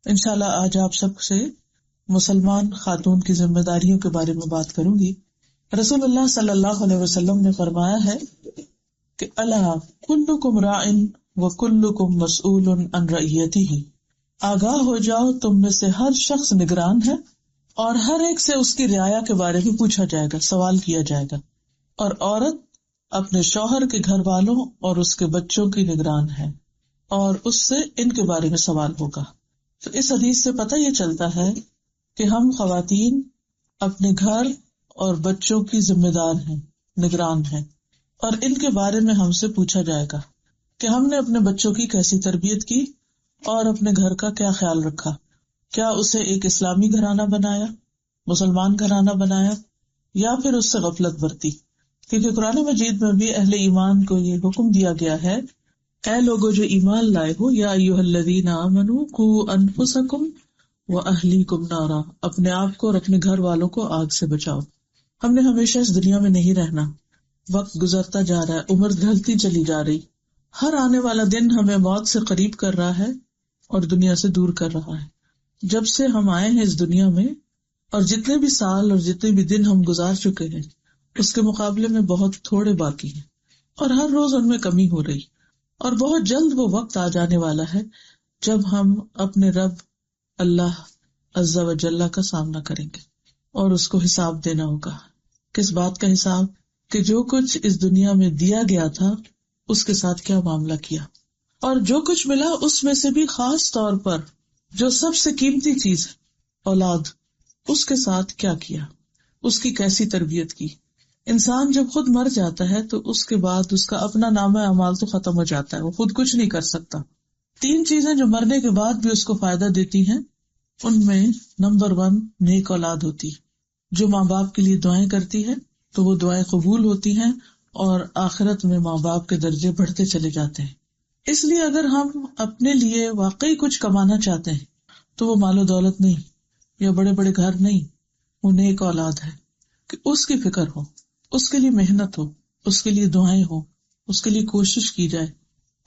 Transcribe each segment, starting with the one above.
انشاءاللہ آج آپ سب سے مسلمان خاتون کی ذمہ داریوں کے بارے میں بات کروں گی۔ رسول اللہ صلی اللہ علیہ وسلم نے فرمایا ہے کہ الا کلکم راع وکلکم مسئول عن رعیتہ، آگاہ ہو جاؤ تم میں سے ہر شخص نگران ہے اور ہر ایک سے اس کی رعایا کے بارے میں پوچھا جائے گا، سوال کیا جائے گا، اور عورت اپنے شوہر کے گھر والوں اور اس کے بچوں کی نگران ہے اور اس سے ان کے بارے میں سوال ہوگا۔ تو اس حدیث سے پتہ یہ چلتا ہے کہ ہم خواتین اپنے گھر اور بچوں کی ذمہ دار ہیں، نگران ہیں، اور ان کے بارے میں ہم سے پوچھا جائے گا کہ ہم نے اپنے بچوں کی کیسی تربیت کی اور اپنے گھر کا کیا خیال رکھا، کیا اسے ایک اسلامی گھرانہ بنایا، مسلمان گھرانہ بنایا، یا پھر اس سے غفلت برتی۔ کیونکہ قرآن مجید میں بھی اہل ایمان کو یہ حکم دیا گیا ہے، اے لوگو جو ایمان لائے ہو، یا ایھا الذین آمنوا قوا انفسکم واہلیکم نارا، اپنے آپ کو اور اپنے گھر والوں کو آگ سے بچاؤ۔ ہم نے ہمیشہ اس دنیا میں نہیں رہنا، وقت گزرتا جا رہا ہے، عمر ڈھلتی چلی جا رہی، ہر آنے والا دن ہمیں موت سے قریب کر رہا ہے اور دنیا سے دور کر رہا ہے۔ جب سے ہم آئے ہیں اس دنیا میں اور جتنے بھی سال اور جتنے بھی دن ہم گزار چکے ہیں اس کے مقابلے میں بہت تھوڑے باقی ہیں، اور ہر روز ان میں کمی ہو رہی، اور بہت جلد وہ وقت آ جانے والا ہے جب ہم اپنے رب اللہ عز و جل کا سامنا کریں گے اور اس کو حساب دینا ہوگا۔ کس بات کا حساب؟ کہ جو کچھ اس دنیا میں دیا گیا تھا اس کے ساتھ کیا معاملہ کیا، اور جو کچھ ملا اس میں سے بھی خاص طور پر جو سب سے قیمتی چیز ہے اولاد، اس کے ساتھ کیا کیا، اس کی کیسی تربیت کی۔ انسان جب خود مر جاتا ہے تو اس کے بعد اس کا اپنا نامہ اعمال تو ختم ہو جاتا ہے، وہ خود کچھ نہیں کر سکتا۔ 3 چیزیں جو مرنے کے بعد بھی اس کو فائدہ دیتی ہیں، ان میں نمبر 1 نیک اولاد ہوتی ہے، جو ماں باپ کے لیے دعائیں کرتی ہے تو وہ دعائیں قبول ہوتی ہیں اور آخرت میں ماں باپ کے درجے بڑھتے چلے جاتے ہیں۔ اس لیے اگر ہم اپنے لیے واقعی کچھ کمانا چاہتے ہیں تو وہ مال و دولت نہیں یا بڑے بڑے گھر نہیں، وہ نیک اولاد ہے کہ اس کی فکر ہو، اس کے لیے محنت ہو، اس کے لیے دعائیں ہو، اس کے لیے کوشش کی جائے،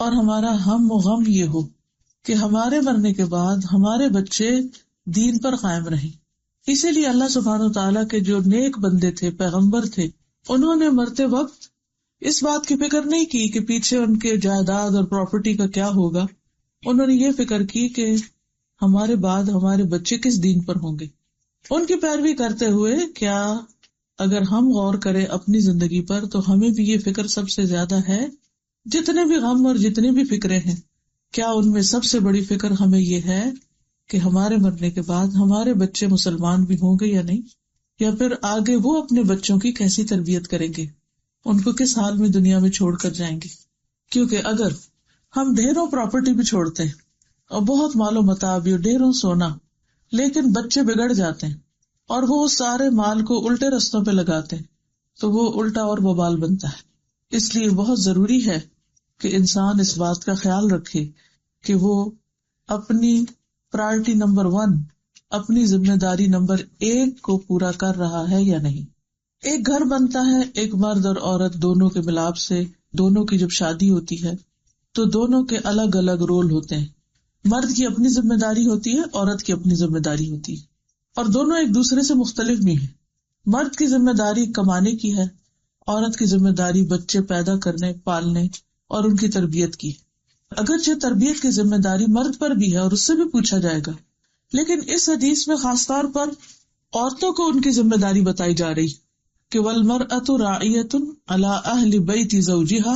اور ہمارا ہم و غم یہ ہو کہ ہمارے مرنے کے بعد ہمارے بچے دین پر قائم رہیں۔ اسی لیے اللہ سبحانہ وتعالیٰ کے جو نیک بندے تھے، پیغمبر تھے، انہوں نے مرتے وقت اس بات کی فکر نہیں کی کہ پیچھے ان کے جائیداد اور پراپرٹی کا کیا ہوگا، انہوں نے یہ فکر کی کہ ہمارے بعد ہمارے بچے کس دین پر ہوں گے۔ ان کی پیروی کرتے ہوئے کیا اگر ہم غور کریں اپنی زندگی پر تو ہمیں بھی یہ فکر سب سے زیادہ ہے، جتنے بھی غم اور جتنی بھی فکریں ہیں، کیا ان میں سب سے بڑی فکر ہمیں یہ ہے کہ ہمارے مرنے کے بعد ہمارے بچے مسلمان بھی ہوں گے یا نہیں، یا پھر آگے وہ اپنے بچوں کی کیسی تربیت کریں گے، ان کو کس حال میں دنیا میں چھوڑ کر جائیں گے۔ کیونکہ اگر ہم ڈھیروں پراپرٹی بھی چھوڑتے ہیں اور بہت مال و متاع بھی، ڈھیروں سونا، لیکن بچے بگڑ جاتے ہیں اور وہ اس سارے مال کو الٹے رستوں پہ لگاتے ہیں تو وہ الٹا اور وبال بنتا ہے۔ اس لیے بہت ضروری ہے کہ انسان اس بات کا خیال رکھے کہ وہ اپنی پرائرٹی نمبر 1، اپنی ذمہ داری نمبر 1 کو پورا کر رہا ہے یا نہیں۔ ایک گھر بنتا ہے ایک مرد اور عورت دونوں کے ملاپ سے، دونوں کی جب شادی ہوتی ہے تو دونوں کے الگ الگ رول ہوتے ہیں، مرد کی اپنی ذمہ داری ہوتی ہے، عورت کی اپنی ذمہ داری ہوتی ہے، اور دونوں ایک دوسرے سے مختلف بھی ہیں۔ مرد کی ذمہ داری کمانے کی ہے، عورت کی ذمہ داری بچے پیدا کرنے، پالنے اور ان کی تربیت کی۔ اگرچہ تربیت کی ذمہ داری مرد پر بھی ہے اور اس سے بھی پوچھا جائے گا، لیکن اس حدیث میں خاص طور پر عورتوں کو ان کی ذمہ داری بتائی جا رہی کہ وَالْمَرْأَةُ رَاعِيَةٌ عَلَىٰ أَهْلِ بَيْتِ زَوْجِهَا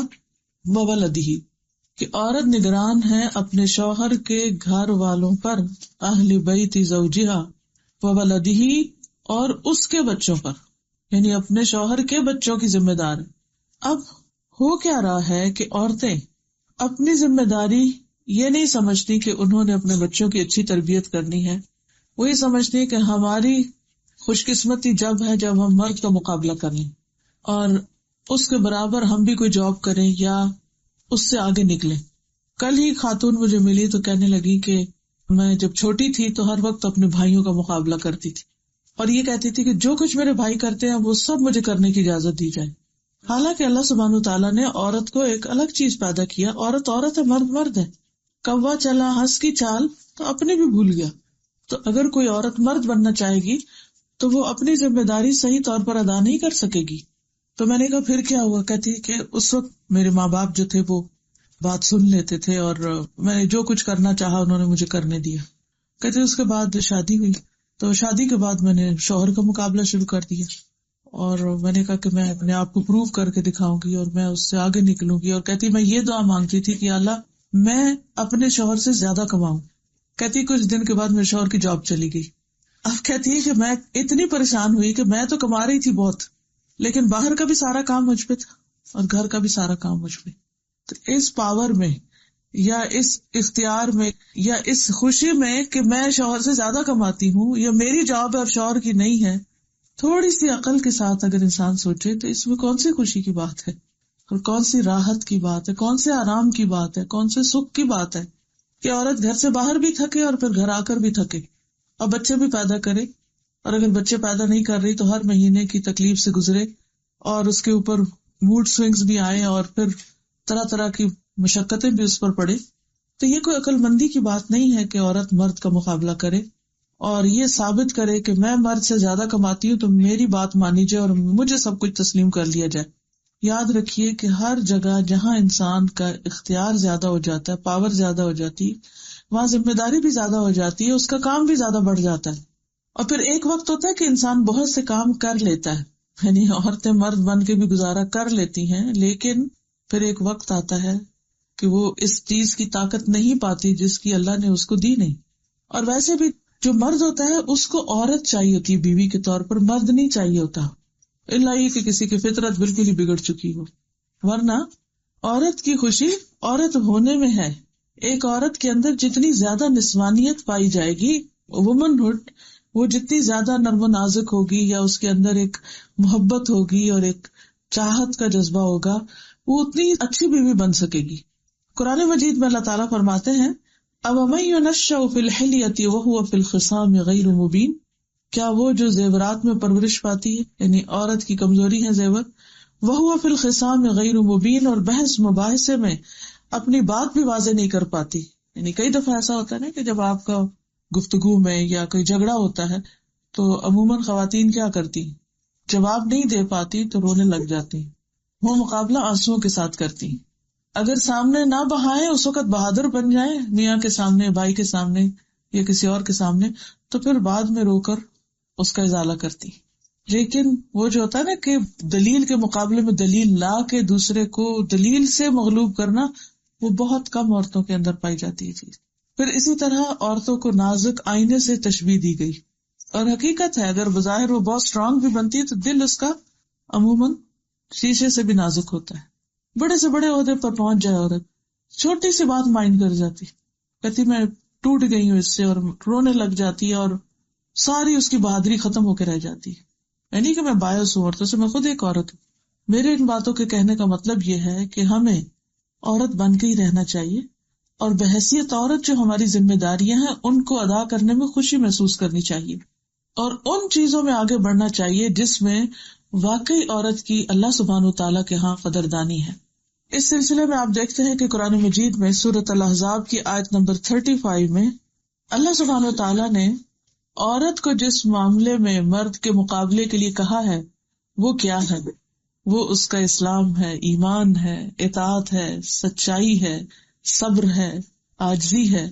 وَوَلَدِهِ، کہ عورت نگران ہے اپنے شوہر کے گھر والوں پر، اہل بیت زوجها وولده، اور اس کے بچوں پر، یعنی اپنے شوہر کے بچوں کی ذمہ دار ہے۔ اب ہو کیا رہا ہے کہ عورتیں اپنی ذمہ داری یہ نہیں سمجھتی کہ انہوں نے اپنے بچوں کی اچھی تربیت کرنی ہے، وہی سمجھتی کہ ہماری خوش قسمتی جب ہے جب ہم مرد کا مقابلہ کر لیں اور اس کے برابر ہم بھی کوئی جاب کریں یا اس سے آگے نکلیں۔ کل ہی خاتون مجھے ملی تو کہنے لگی کہ میں جب چھوٹی تھی تو ہر وقت اپنے بھائیوں کا مقابلہ کرتی تھی اور یہ کہتی تھی کہ جو کچھ میرے بھائی کرتے ہیں وہ سب مجھے کرنے کی اجازت دی جائے۔ حالانکہ اللہ سبحانہ وتعالیٰ نے عورت کو ایک الگ چیز پیدا کیا، عورت عورت ہے، مرد مرد ہے، کوا چلا ہنس کی چال تو اپنے بھی بھول گیا. تو اگر کوئی عورت مرد بننا چاہے گی تو وہ اپنی ذمہ داری صحیح طور پر ادا نہیں کر سکے گی. تو میں نے کہا پھر کیا ہوا؟ کہتی کہ اس وقت میرے ماں باپ جو تھے وہ بات سن لیتے تھے اور میں نے جو کچھ کرنا چاہا انہوں نے مجھے کرنے دیا. کہتے اس کے بعد شادی ہوئی تو شادی کے بعد میں نے شوہر کا مقابلہ شروع کر دیا اور میں نے کہا کہ میں اپنے آپ کو پروو کر کے دکھاؤں گی اور میں اس سے آگے نکلوں گی. اور کہتی میں یہ دعا مانگتی تھی کہ اللہ میں اپنے شوہر سے زیادہ کماؤں. کہتی کچھ دن کے بعد میرے شوہر کی جاب چلی گئی. اب کہتی ہے کہ میں اتنی پریشان ہوئی کہ میں تو کما رہی تھی بہت، لیکن باہر کا بھی سارا کام مجھ پہ تھا اور گھر کا بھی سارا کام مجھ پہ. تو اس پاور میں یا اس اختیار میں یا اس خوشی میں کہ میں شوہر سے زیادہ کماتی ہوں یا میری جاب ہے اور شوہر کی نہیں ہے، تھوڑی سی عقل کے ساتھ اگر انسان سوچے تو اس میں کون سی خوشی کی بات ہے اور کون سی راحت کی بات ہے، کون سے آرام کی بات ہے، کون سے سکھ کی بات ہے کہ عورت گھر سے باہر بھی تھکے اور پھر گھر آ کر بھی تھکے اور بچے بھی پیدا کرے، اور اگر بچے پیدا نہیں کر رہی تو ہر مہینے کی تکلیف سے گزرے اور اس کے اوپر موڈ سوئنگز بھی آئے اور پھر طرح طرح کی مشقتیں بھی اس پر پڑے. تو یہ کوئی عقل مندی کی بات نہیں ہے کہ عورت مرد کا مقابلہ کرے اور یہ ثابت کرے کہ میں مرد سے زیادہ کماتی ہوں تو میری بات مانی جائے اور مجھے سب کچھ تسلیم کر لیا جائے. یاد رکھیے کہ ہر جگہ جہاں انسان کا اختیار زیادہ ہو جاتا ہے، پاور زیادہ ہو جاتی ہے، وہاں ذمہ داری بھی زیادہ ہو جاتی ہے، اس کا کام بھی زیادہ بڑھ جاتا ہے. اور پھر ایک وقت ہوتا ہے کہ انسان بہت سے کام کر لیتا ہے، یعنی عورتیں مرد بن کے بھی گزارا کر لیتی ہیں، لیکن پھر ایک وقت آتا ہے کہ وہ اس چیز کی طاقت نہیں پاتی جس کی اللہ نے اس کو دی نہیں. اور ویسے بھی جو مرد ہوتا ہے اس کو عورت چاہیے ہوتی ہے بیوی کے طور پر، مرد نہیں چاہیے ہوتا، اللہ یہ کہ کسی کی فطرت بالکل ہی بگڑ چکی ہو. ورنہ عورت کی خوشی عورت ہونے میں ہے. ایک عورت کے اندر جتنی زیادہ نسوانیت پائی جائے گی، وومن ہوڈ، وہ جتنی زیادہ نرم و نازک ہوگی یا اس کے اندر ایک محبت ہوگی اور ایک چاہت کا جذبہ ہوگا، وہ اتنی اچھی بیوی بن سکے گی. قرآن مجید میں اللہ تعالیٰ فرماتے ہیں أَوَمَن يُنَشَّأُ فِي الْحِلْيَةِ وَهُوَ فِي الْخِصَامِ غَيْرُ مُبِينٍ، کیا وہ جو زیورات میں پرورش پاتی ہے، یعنی عورت کی کمزوری ہے زیور، وَهُوَ فِي الْخِصَامِ غَيْرُ مُبِينٍ، اور بحث مباحثے میں اپنی بات بھی واضح نہیں کر پاتی. یعنی کئی دفعہ ایسا ہوتا ہے نا کہ جب آپ کا گفتگو میں یا کوئی جھگڑا ہوتا ہے تو عموماً خواتین کیا کرتی، جواب نہیں دے پاتی تو رونے لگ جاتی، وہ مقابلہ آنسوؤں کے ساتھ کرتی. اگر سامنے نہ بہائیں، اس وقت بہادر بن جائیں میاں کے سامنے، بھائی کے سامنے یا کسی اور کے سامنے، تو پھر بعد میں رو کر اس کا ازالہ کرتی. لیکن وہ جو ہوتا ہے نا کہ دلیل کے مقابلے میں دلیل لا کے دوسرے کو دلیل سے مغلوب کرنا، وہ بہت کم عورتوں کے اندر پائی جاتی ہے چیز. پھر اسی طرح عورتوں کو نازک آئینے سے تشبیہ دی گئی، اور حقیقت ہے اگر بظاہر وہ بہت اسٹرانگ بھی بنتی ہے تو دل اس کا عموماً شیشے سے بھی نازک ہوتا ہے. بڑے سے بڑے عہدے پر پہنچ جائے عورت، چھوٹی سی بات مائنڈ کر جاتی، کہتی میں ٹوٹ گئی ہوں اس سے، اور رونے لگ جاتی ہے اور ساری اس کی بہادری ختم ہو کے رہ جاتی ہے. یعنی کہ میں باعث ہوں عورتوں سے، میں خود ایک عورت ہوں. میرے ان باتوں کے کہنے کا مطلب یہ ہے کہ ہمیں عورت بن کے ہی رہنا چاہیے، اور بحیثیت عورت جو ہماری ذمہ داریاں ہیں ان کو ادا کرنے میں خوشی محسوس کرنی چاہیے، اور ان چیزوں میں آگے بڑھنا چاہیے جس میں واقعی عورت کی اللہ سبحانہ و تعالیٰ کے ہاں قدردانی ہے. اس سلسلے میں آپ دیکھتے ہیں کہ قرآن مجید میں سورۃ الاحزاب کی آیت نمبر 35 میں اللہ سبحانہ و تعالیٰ نے عورت کو جس معاملے میں مرد کے مقابلے کے لیے کہا ہے وہ کیا ہے؟ وہ اس کا اسلام ہے، ایمان ہے، اطاعت ہے، سچائی ہے، صبر ہے، عاجزی ہے،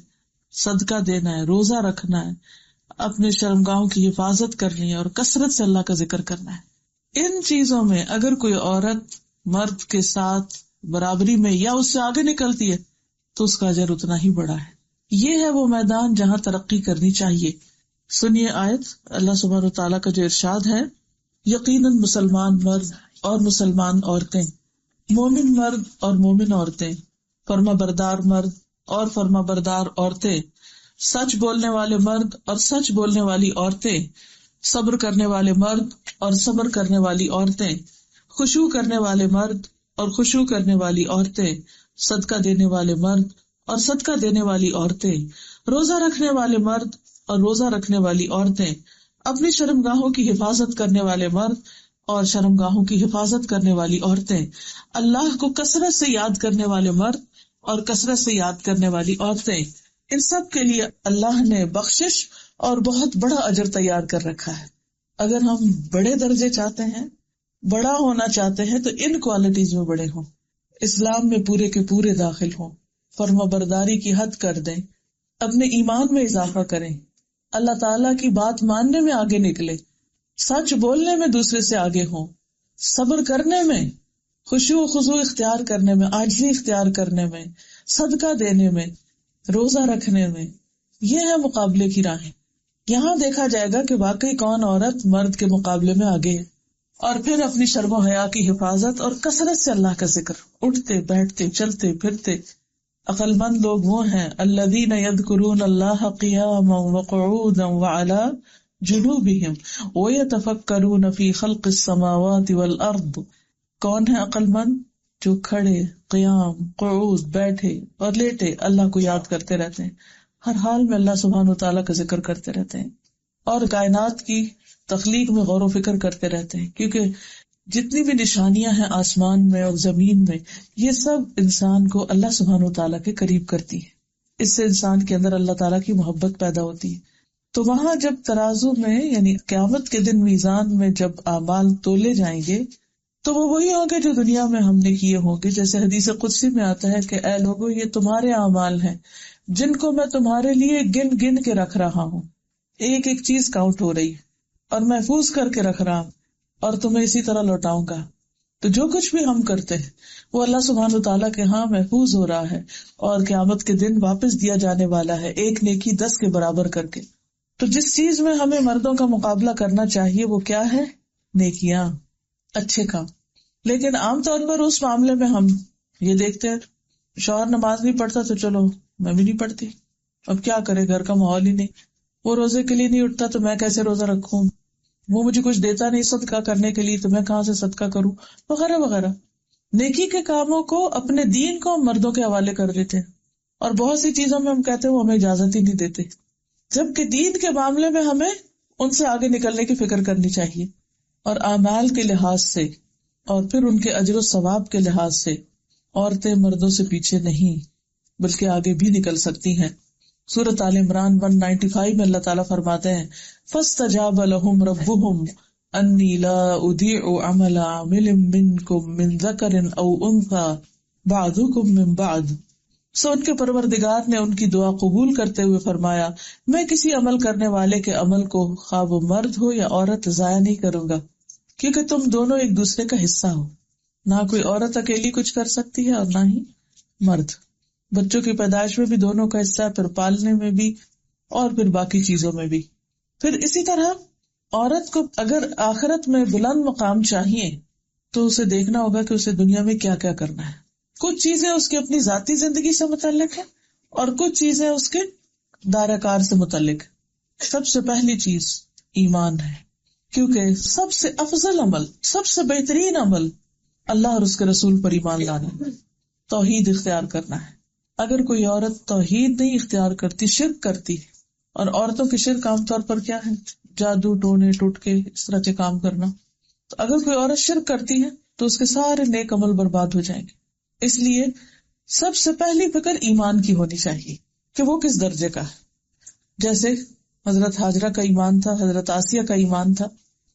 صدقہ دینا ہے، روزہ رکھنا ہے، اپنے شرمگاہوں کی حفاظت کرنی ہے، اور کثرت سے اللہ کا ذکر کرنا ہے. ان چیزوں میں اگر کوئی عورت مرد کے ساتھ برابری میں یا اس سے آگے نکلتی ہے تو اس کا اجر اتنا ہی بڑا ہے. یہ ہے وہ میدان جہاں ترقی کرنی چاہیے. سنیے آیت اللہ سبحانہ و تعالیٰ کا جو ارشاد ہے، یقیناً مسلمان مرد اور مسلمان عورتیں، مومن مرد اور مومن عورتیں، فرما بردار مرد اور فرما بردار عورتیں، سچ بولنے والے مرد اور سچ بولنے والی عورتیں، صبر کرنے والے مرد اور صبر کرنے والی عورتیں، خشوع کرنے والے مرد اور خشوع کرنے والی عورتیں، صدقہ دینے والے مرد اور صدقہ دینے والی عورتیں، روزہ رکھنے والے مرد اور روزہ رکھنے والی عورتیں، اپنی شرمگاہوں کی حفاظت کرنے والے مرد اور شرمگاہوں کی حفاظت کرنے والی عورتیں، اللہ کو کثرت سے یاد کرنے والے مرد اور کثرت سے یاد کرنے والی عورتیں، ان سب کے لیے اللہ نے بخشش اور بہت بڑا اجر تیار کر رکھا ہے۔ اگر ہم بڑے درجے چاہتے ہیں، بڑا ہونا چاہتے ہیں، تو ان کوالٹیز میں بڑے ہوں، اسلام میں پورے کے پورے داخل ہوں، فرما برداری کی حد کر دیں، اپنے ایمان میں اضافہ کریں، اللہ تعالیٰ کی بات ماننے میں آگے نکلے، سچ بولنے میں دوسرے سے آگے ہوں، صبر کرنے میں، خشوع و خضوع اختیار کرنے میں، عاجزی اختیار کرنے میں، صدقہ دینے میں، روزہ رکھنے میں۔ یہ ہے مقابلے کی راہیں۔ یہاں دیکھا جائے گا کہ واقعی کون عورت مرد کے مقابلے میں آگے ہے۔ اور پھر اپنی شرم و حیا کی حفاظت اور کثرت سے اللہ کا ذکر، اٹھتے بیٹھتے چلتے پھرتے۔ عقل مند لوگ وہ ہیں الذین یذکرون اللہ قیاما وقعودا وعلی جنوبہم ویتفکرون فی خلق السماوات والارض۔ کون ہے عقل مند؟ جو کھڑے، قیام، قعود، بیٹھے اور لیٹے اللہ کو یاد کرتے رہتے ہیں، ہر حال میں اللہ سبحانہ وتعالیٰ کا ذکر کرتے رہتے ہیں، اور کائنات کی تخلیق میں غور و فکر کرتے رہتے ہیں، کیونکہ جتنی بھی نشانیاں ہیں آسمان میں اور زمین میں، یہ سب انسان کو اللہ سبحانہ وتعالیٰ کے قریب کرتی ہے۔ اس سے انسان کے اندر اللہ تعالیٰ کی محبت پیدا ہوتی ہے۔ تو وہاں جب ترازو میں یعنی قیامت کے دن میزان میں جب اعمال تولے جائیں گے تو وہ وہی ہوں گے جو دنیا میں ہم نے کیے ہوں گے۔ جیسے حدیث قدسی میں آتا ہے کہ اے لوگو، یہ تمہارے اعمال ہیں جن کو میں تمہارے لیے گن گن کے رکھ رہا ہوں، ایک ایک چیز کاؤنٹ ہو رہی ہے اور محفوظ کر کے رکھ رہا ہوں، اور تمہیں اسی طرح لوٹاؤں گا۔ تو جو کچھ بھی ہم کرتے ہیں وہ اللہ سبحانہ وتعالیٰ کے ہاں محفوظ ہو رہا ہے، اور قیامت کے دن واپس دیا جانے والا ہے، ایک نیکی 10 کے برابر کر کے۔ تو جس چیز میں ہمیں مردوں کا مقابلہ کرنا چاہیے وہ کیا ہے؟ نیکیاں، اچھے کام۔ لیکن عام طور پر اس معاملے میں ہم یہ دیکھتے ہیں شوہر نماز نہیں پڑھتا تو چلو میں بھی نہیں پڑھتی، اب کیا کرے، گھر کا ماحول ہی نہیں، وہ روزے کے لیے نہیں اٹھتا تو میں کیسے روزہ رکھوں، وہ مجھے کچھ دیتا نہیں صدقہ کرنے کے لیے تو میں کہاں سے صدقہ کروں، وغیرہ وغیرہ۔ نیکی کے کاموں کو، اپنے دین کو مردوں کے حوالے کر دیتے ہیں، اور بہت سی چیزوں میں ہم کہتے ہیں وہ ہمیں اجازت ہی نہیں دیتے، جبکہ دین کے معاملے میں ہمیں ان سے آگے نکلنے کی فکر کرنی چاہیے۔ اور اعمال کے لحاظ سے اور پھر ان کے اجر و ثواب کے لحاظ سے عورتیں مردوں سے پیچھے نہیں بلکہ آگے بھی نکل سکتی ہیں۔ سورۃ آل عمران 195 میں اللہ تعالیٰ فرماتے ہیں فَاسْتَجَابَ لَهُمْ رَبُّهُمْ أَنِّي لَا أُضِيعُ عَمَلَ عَامِلٍ مِّنكُم مِّن ذَكَرٍ أَوْ أُنثَىٰ بَعْضُكُم مِّن بَعْضٍ۔ سو ان کے پروردگار نے ان کی دعا قبول کرتے ہوئے فرمایا، میں کسی عمل کرنے والے کے عمل کو خواہ وہ مرد ہو یا عورت ضائع نہیں کروں گا، کیونکہ تم دونوں ایک دوسرے کا حصہ ہو۔ نہ کوئی عورت اکیلی کچھ کر سکتی ہے اور نہ ہی مرد۔ بچوں کی پیدائش میں بھی دونوں کا حصہ ہے، پھر پالنے میں بھی، اور پھر باقی چیزوں میں بھی۔ پھر اسی طرح عورت کو اگر آخرت میں بلند مقام چاہیے تو اسے دیکھنا ہوگا کہ اسے دنیا میں کیا کیا کرنا ہے۔ کچھ چیزیں اس کی اپنی ذاتی زندگی سے متعلق ہیں اور کچھ چیزیں اس کے دائرہ کار سے متعلق۔ سب سے پہلی چیز ایمان ہے، کیونکہ سب سے افضل عمل، سب سے بہترین عمل اللہ اور اس کے رسول پر ایمان لانا، توحید اختیار کرنا ہے۔ اگر کوئی عورت توحید نہیں اختیار کرتی، شرک کرتی، اور عورتوں کے شرک عام طور پر کیا ہے؟ جادو، ٹونے، ٹوٹکے، اس طرح کے کام کرنا۔ تو اگر کوئی عورت شرک کرتی ہے تو اس کے سارے نیک عمل برباد ہو جائیں گے۔ اس لیے سب سے پہلی فکر ایمان کی ہونی چاہیے کہ وہ کس درجے کا ہے۔ جیسے حضرت ہاجرہ کا ایمان تھا، حضرت آسیہ کا ایمان تھا۔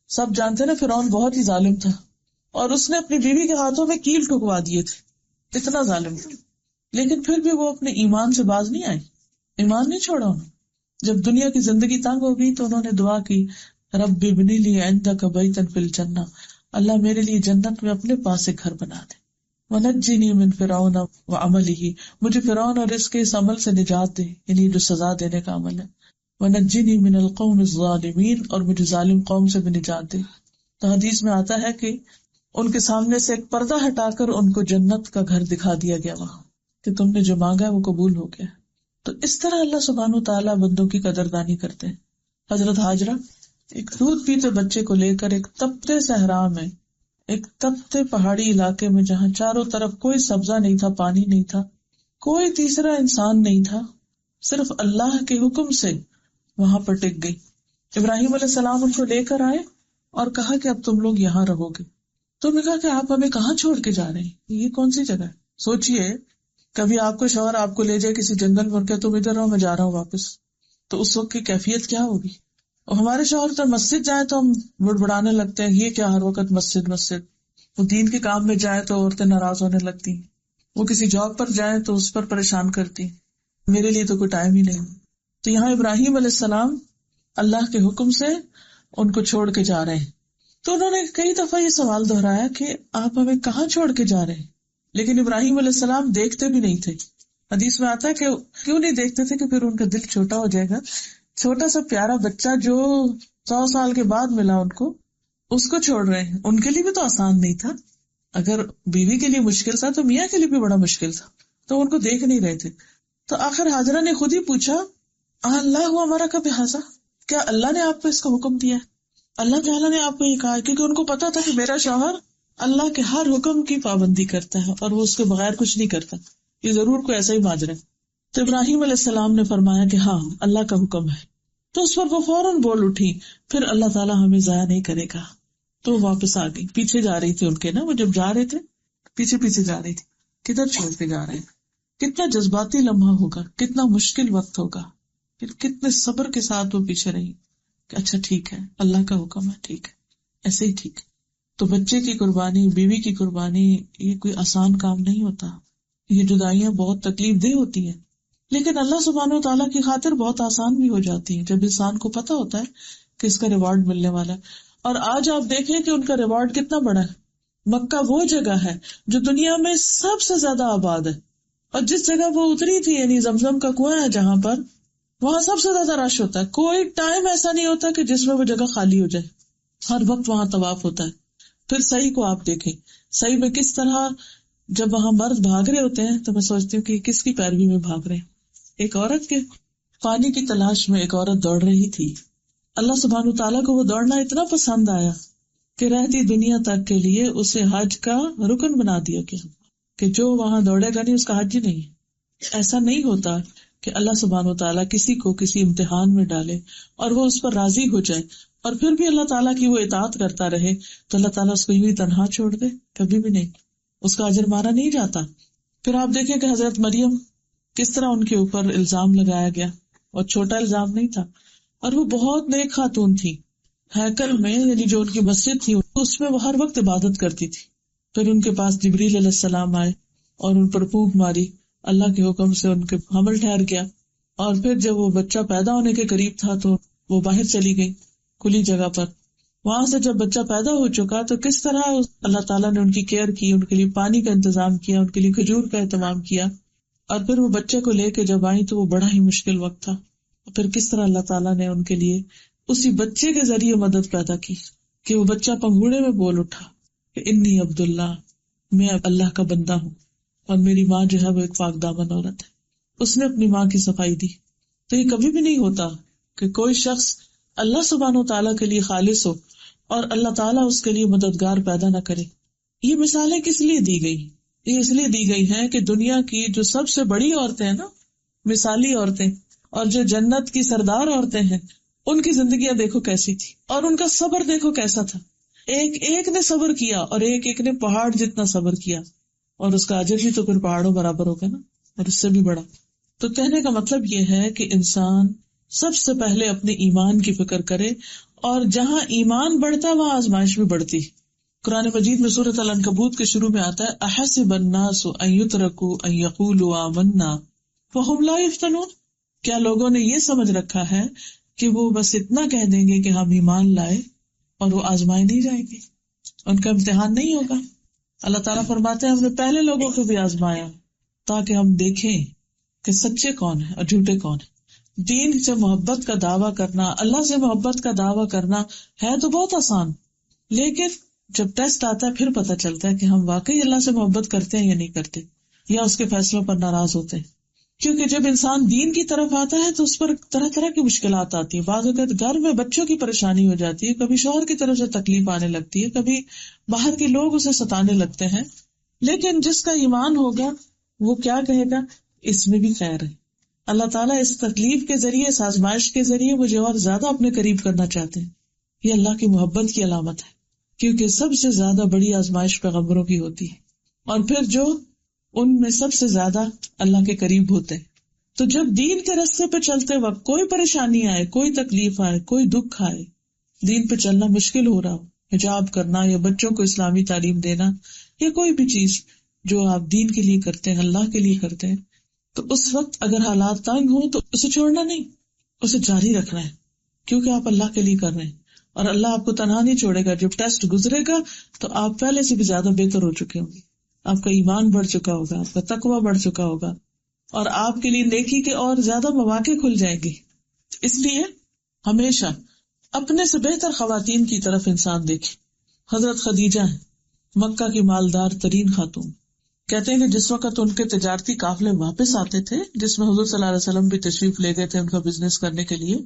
سب جانتے نا فرعون بہت ہی ظالم تھا، اور اس نے اپنی بیوی کے ہاتھوں میں کیل ٹھکوا دیے تھے، اتنا ظالم تھا، لیکن پھر بھی وہ اپنے ایمان سے باز نہیں آئی، ایمان نہیں چھوڑا انہوں۔ جب دنیا کی زندگی تنگ ہو گئی تو انہوں نے دعا کی، رب ابنی لی عندک بیتا فی الجنہ، اللہ میرے لیے جنت میں اپنے پاس ایک گھر بنا دے، ونجنی من فرعون وعملہ، مجھے فرعون اور اس کے اس عمل سے نجات دے، یعنی جو سزا دینے کا عمل ہے، ونجنی من القوم الظالمین، اور مجھے ظالم قوم سے بھی نجات دے۔ تو حدیث میں آتا ہے کہ ان کے سامنے سے ایک پردہ ہٹا کر ان کو جنت کا گھر دکھا دیا گیا وہاں، کہ تم نے جو مانگا ہے وہ قبول ہو گیا۔ تو اس طرح اللہ سبحانہ وتعالیٰ بندوں کی قدردانی کرتے ہیں۔ حضرت ہاجرہ ایک دودھ پیتے بچے کو لے کر ایک تپتے صحرا میں، ایک تپتے پہاڑی علاقے میں، جہاں چاروں طرف کوئی سبزہ نہیں تھا، پانی نہیں تھا، کوئی تیسرا انسان نہیں تھا، صرف اللہ کے حکم سے وہاں پر ٹک گئی۔ ابراہیم علیہ السلام ان کو لے کر آئے اور کہا کہ اب تم لوگ یہاں رہو گے۔ تو انہوں نے کہا کہ آپ ہمیں کہاں چھوڑ کے جا رہے ہیں، یہ کون سی جگہ ہے؟ سوچئے کبھی آپ کو شوہر آپ کو لے جائے کسی جنگل میں اور کہ تم ادھر رہو میں جا رہا ہوں واپس، تو اس وقت کی کیفیت کیا ہوگی؟ اور ہمارے شوہر تو مسجد جائے تو ہم بڑبڑانے لگتے ہیں، یہ کیا ہر وقت مسجد مسجد. وہ دین کے کام میں جائے تو عورتیں ناراض ہونے لگتی، وہ کسی جاب پر جائیں تو اس پر پریشان کرتی، میرے لیے تو کوئی ٹائم ہی نہیں. تو یہاں ابراہیم علیہ السلام اللہ کے حکم سے ان کو چھوڑ کے جا رہے ہیں. تو انہوں نے کئی دفعہ یہ سوال دہرایا کہ آپ ہمیں کہاں چھوڑ کے جا رہے ہیں؟ لیکن ابراہیم علیہ السلام دیکھتے بھی نہیں تھے. حدیث میں آتا ہے کہ کیوں نہیں دیکھتے تھے کہ پھر ان کا دل چھوٹا ہو جائے گا. چھوٹا سا پیارا بچہ جو 100 سال کے بعد ملا ان کو، اس کو چھوڑ رہے ہیں. ان کے لیے بھی تو آسان نہیں تھا. اگر بیوی کے لیے مشکل تھا تو میاں کے لیے بھی بڑا مشکل تھا. تو ان کو دیکھ نہیں رہے تھے. تو آخر حاجرہ نے خود ہی پوچھا اللہ ہوا ہمارا کا بحاظہ، کیا اللہ نے آپ کو اس کا حکم دیا ہے؟ اللہ تعالیٰ نے آپ کو یہ کہا ہے، کیونکہ ان کو پتا تھا کہ میرا شوہر اللہ کے ہر حکم کی پابندی کرتا ہے اور وہ اس کے بغیر کچھ نہیں کرتا، یہ ضرور کوئی ایسا ہی ماجرا ہے. تو ابراہیم علیہ السلام نے فرمایا کہ ہاں اللہ کا حکم ہے. تو اس پر وہ فوراً بول اٹھی پھر اللہ تعالیٰ ہمیں ضائع نہیں کرے گا. تو واپس آ گئی. پیچھے جا رہی تھی ان کے نا، وہ جب جا رہے تھے پیچھے پیچھے جا رہی تھی. کدھر چھوڑ کے جا رہے ہیں؟ کتنا جذباتی لمحہ ہوگا، کتنا مشکل وقت ہوگا، کتنے صبر کے ساتھ وہ پیچھے رہی کہ اچھا ٹھیک ہے اللہ کا حکم ہے، ٹھیک ہے ایسے ہی ٹھیک ہے. تو بچے کی قربانی، بیوی کی قربانی، یہ کوئی آسان کام نہیں ہوتا. یہ جدائیاں بہت تکلیف دہ ہوتی ہیں، لیکن اللہ سبحانہ و تعالیٰ کی خاطر بہت آسان بھی ہو جاتی ہیں جب انسان کو پتا ہوتا ہے کہ اس کا ریوارڈ ملنے والا ہے. اور آج آپ دیکھیں کہ ان کا ریوارڈ کتنا بڑا ہے. مکہ وہ جگہ ہے جو دنیا میں سب سے زیادہ آباد ہے، اور جس جگہ وہ اتری تھی یعنی زمزم کا کنواں ہے جہاں پر، وہاں سب سے زیادہ رش ہوتا ہے. کوئی ٹائم ایسا نہیں ہوتا کہ جس میں وہ جگہ خالی ہو جائے، ہر وقت وہاں طواف ہوتا ہے. پھر صحیح کو آپ دیکھیں، صحیح میں کس طرح جب وہاں مرد بھاگ رہے ہوتے ہیں تو میں سوچتی ہوں کہ کس کی پیروی میں بھاگ رہے ہیں. ایک عورت کے پانی کی تلاش میں ایک عورت دوڑ رہی تھی. اللہ سبحانہ تعالیٰ کو وہ دوڑنا اتنا پسند آیا کہ رہتی دنیا تک کے لیے اسے حج کا رکن بنا دیا گیا کہ جو وہاں دوڑے گا نہیں اس کا حج ہی نہیں. ایسا نہیں ہوتا کہ اللہ سبحانہ تعالیٰ کسی کو کسی امتحان میں ڈالے اور وہ اس پر راضی ہو جائے اور پھر بھی اللہ تعالیٰ کی وہ اطاعت کرتا رہے تو اللہ تعالیٰ اس کو یوں ہی تنہا چھوڑ دے، کبھی بھی نہیں. اس کا اجر مارا نہیں جاتا. پھر آپ دیکھیں کہ حضرت مریم کس طرح ان کے اوپر الزام لگایا گیا، اور چھوٹا الزام نہیں تھا، اور وہ بہت نیک خاتون تھی. ہیکل میں یعنی جو ان کی مسجد تھی اس میں وہ ہر وقت عبادت کرتی تھی. پھر ان کے پاس جبریل علیہ السلام آئے اور ان پر پھونک ماری، اللہ کے حکم سے ان کے حمل ٹھہر گیا. اور پھر جب وہ بچہ پیدا ہونے کے قریب تھا تو وہ باہر چلی گئی کھلی جگہ پر. وہاں سے جب بچہ پیدا ہو چکا تو کس طرح اللہ تعالیٰ نے ان کی کیئر کی، ان کے لیے پانی کا انتظام کیا، ان کے لیے کھجور کا اہتمام کیا. اور پھر وہ بچے کو لے کے جب آئی تو وہ بڑا ہی مشکل وقت تھا. پھر کس طرح اللہ تعالیٰ نے ان کے لیے اسی بچے کے ذریعے مدد پیدا کی کہ وہ بچہ پنگوڑے میں بول اٹھا کہ انی عبداللہ، میں اللہ کا بندہ ہوں، اور میری ماں جو ہے وہ ایک پاک دامن عورت ہے. اس نے اپنی ماں کی صفائی دی. تو یہ کبھی بھی نہیں ہوتا کہ کوئی شخص اللہ سبحانہ و تعالیٰ کے لیے خالص ہو اور اللہ تعالیٰ اس کے لیے مددگار پیدا نہ کرے. یہ مثالیں کس لیے دی گئی؟ یہ اس لیے دی گئی ہیں کہ دنیا کی جو سب سے بڑی عورتیں ہیں نا، مثالی عورتیں، اور جو جنت کی سردار عورتیں ہیں، ان کی زندگیاں دیکھو کیسی تھی اور ان کا صبر دیکھو کیسا تھا. ایک ایک نے صبر کیا اور ایک ایک نے پہاڑ جتنا صبر کیا، اور اس کا اجر بھی تو پھر پہاڑوں برابر ہوگا نا، اور اس سے بھی بڑا. تو کہنے کا مطلب یہ ہے کہ انسان سب سے پہلے اپنے ایمان کی فکر کرے، اور جہاں ایمان بڑھتا وہاں آزمائش بھی بڑھتی. قرآن مجید میں سورۃ العنکبوت کے شروع میں آتا ہے احسب الناس ان یترکوا ان یقولوا آمنا وهم لا یفتنون. کیا لوگوں نے یہ سمجھ رکھا ہے کہ وہ بس اتنا کہہ دیں گے کہ ہم ایمان لائے اور وہ آزمائے نہیں جائیں گے، ان کا امتحان نہیں ہوگا؟ اللہ تعالیٰ فرماتے ہیں ہم نے پہلے لوگوں کو بھی آزمایا تاکہ ہم دیکھیں کہ سچے کون ہیں اور جھوٹے کون ہیں. دین سے محبت کا دعویٰ کرنا، اللہ سے محبت کا دعویٰ کرنا ہے تو بہت آسان، لیکن جب ٹیسٹ آتا ہے پھر پتہ چلتا ہے کہ ہم واقعی اللہ سے محبت کرتے ہیں یا نہیں کرتے، یا اس کے فیصلوں پر ناراض ہوتے ہیں. کیونکہ جب انسان دین کی طرف آتا ہے تو اس پر طرح طرح کی مشکلات آتی ہیں. بعض اوقات گھر میں بچوں کی پریشانی ہو جاتی ہے، کبھی شوہر کی طرف سے تکلیف آنے لگتی ہے، کبھی باہر کے لوگ اسے ستانے لگتے ہیں. لیکن جس کا ایمان ہوگا وہ کیا کہے گا؟ اس میں بھی خیر ہے. اللہ تعالیٰ اس تکلیف کے ذریعے، اس آزمائش کے ذریعے مجھے اور زیادہ اپنے قریب کرنا چاہتے ہیں. یہ اللہ کی محبت کی علامت ہے، کیونکہ سب سے زیادہ بڑی آزمائش پیغمبروں کی ہوتی ہے. اور پھر جو ان میں سب سے زیادہ اللہ کے قریب ہوتے ہیں. تو جب دین کے راستے پہ چلتے وقت کوئی پریشانی آئے، کوئی تکلیف آئے، کوئی دکھ آئے، دین پہ چلنا مشکل ہو رہا ہو، حجاب کرنا یا بچوں کو اسلامی تعلیم دینا یا کوئی بھی چیز جو آپ دین کے لیے کرتے ہیں، اللہ کے لیے کرتے ہیں، تو اس وقت اگر حالات تنگ ہوں تو اسے چھوڑنا نہیں، اسے جاری رکھنا ہے، کیونکہ آپ اللہ کے لیے کر رہے ہیں اور اللہ آپ کو تنہا نہیں چھوڑے گا. جب ٹیسٹ گزرے گا تو آپ پہلے سے بھی زیادہ بہتر ہو چکے ہوں گے، آپ کا ایمان بڑھ چکا ہوگا، آپ کا تقویٰ بڑھ چکا ہوگا اور آپ کے لیے نیکی کے اور زیادہ مواقع کھل جائیں گے. اس لیے ہمیشہ اپنے سے بہتر خواتین کی طرف انسان دیکھے. حضرت خدیجہ ہیں، مکہ کی مالدار ترین خاتون. کہتے ہیں کہ جس وقت ان کے تجارتی قافلے واپس آتے تھے، جس میں حضور صلی اللہ علیہ وسلم بھی تشریف لے گئے تھے ان کا بزنس کرنے کے لیے،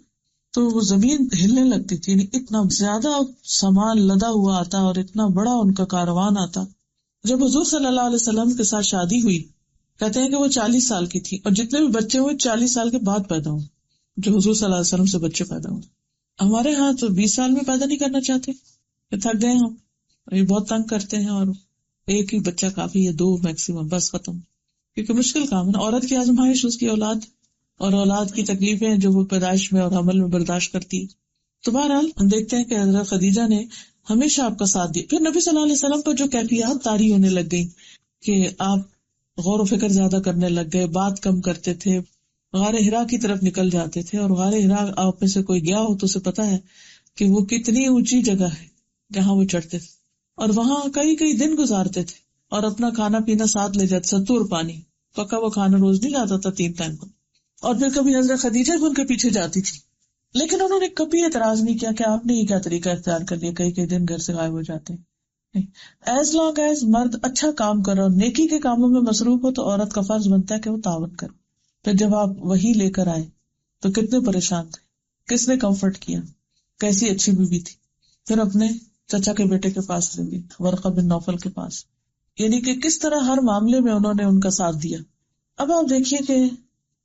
تو وہ زمین ہلنے لگتی تھی، یعنی اتنا زیادہ سامان لدا ہوا آتا اور اتنا بڑا ان کا کاروان آتا. جب حضور صلی اللہ علیہ وسلم کے ساتھ شادی ہوئی، کہتے ہیں کہ وہ 40 سال کی تھی اور جتنے بھی بچے ہوئے 40 سال کے بعد پیدا ہوئے، جو حضور صلی اللہ علیہ وسلم سے بچے پیدا ہوئے. ہمارے ہاں تو 20 سال میں پیدا نہیں کرنا چاہتے کہ تھک گئے ہم، یہ بہت تنگ کرتے ہیں اور ایک ہی بچہ کافی ہے، 2 میکسیمم، بس ختم، کیونکہ مشکل کام ہے. عورت کی آزمائش اس کی اولاد اور اولاد کی تکلیفیں جو وہ پیدائش میں اور حمل میں برداشت کرتی. تو بہرحال ہم دیکھتے ہیں کہ حضرت خدیجہ نے ہمیشہ آپ کا ساتھ دیا. پھر نبی صلی اللہ علیہ وسلم پر جو کیفیات طاری ہونے لگ گئی کہ آپ غور و فکر زیادہ کرنے لگ گئے، بات کم کرتے تھے، غار ہرا کی طرف نکل جاتے تھے. اور غار ہرا آپ میں سے کوئی گیا ہو تو اسے پتا ہے کہ وہ کتنی اونچی جگہ ہے جہاں وہ چڑھتے تھے اور وہاں کئی کئی دن گزارتے تھے اور اپنا کھانا پینا ساتھ لے جاتے، ستو اور پانی، پکا وہ کھانا روز نہیں جاتا تھا 3 ٹائم کا. اور پھر کبھی حضرت خدیجہ بھی ان کے پیچھے جاتی تھی، لیکن انہوں نے کبھی اعتراض نہیں کیا کہ آپ نے یہ کیا طریقہ اختیار کر لیا، کئی کئی دن گھر سے غائب ہو جاتے ہیں. ایز لانگ ایز مرد اچھا کام کر رہا ہو، نیکی کے کاموں میں مصروف ہو، تو عورت کا فرض بنتا ہے کہ وہ تعاون کرے. پھر جب آپ وہی لے کر آئے تو کتنے پریشان تھے، کس نے کمفرٹ کیا، کیسی اچھی بیوی تھی. پھر اپنے چچا کے بیٹے کے پاس لے گئی، ورقہ بن نوفل کے پاس، یعنی کہ کس طرح ہر معاملے میں انہوں نے ان کا ساتھ دیا. اب آپ دیکھیے کہ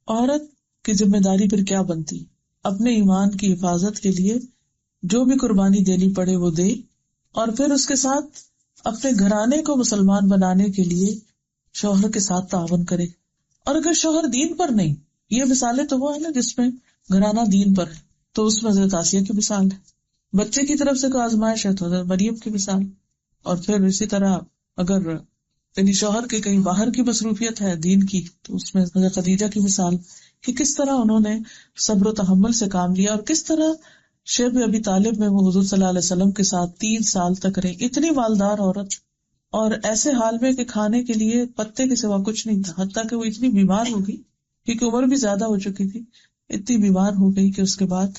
عورت کی ذمہ داری پھر کیا بنتی، اپنے ایمان کی حفاظت کے لیے جو بھی قربانی دینی پڑے وہ دے، اور پھر اس کے ساتھ اپنے گھرانے کو مسلمان بنانے کے لیے شوہر کے ساتھ تعاون کرے. اور اگر شوہر دین پر نہیں، یہ مثالیں تو وہ ہے نا جس میں گھرانہ دین پر ہے، تو اس میں حضرت آسیہ کی مثال ہے. بچے کی طرف سے کوئی آزمائش ہے تو حضرت مریم کی مثال. اور پھر اسی طرح اگر یعنی شوہر کے کہیں باہر کی مصروفیت ہے دین کی، تو اس میں حضرت خدیجہ کی مثال کہ کس طرح انہوں نے صبر و تحمل سے کام لیا، اور کس طرح شیب ابی طالب میں وہ حضور صلی اللہ علیہ وسلم کے ساتھ 3 سال تک رہی. اتنی مالدار عورت، اور ایسے حال میں کہ کھانے کے لیے پتے کے سوا کچھ نہیں تھا، حتیٰ کہ وہ اتنی بیمار ہو گئی کیونکہ عمر بھی زیادہ ہو چکی تھی، اتنی بیمار ہو گئی کہ اس کے بعد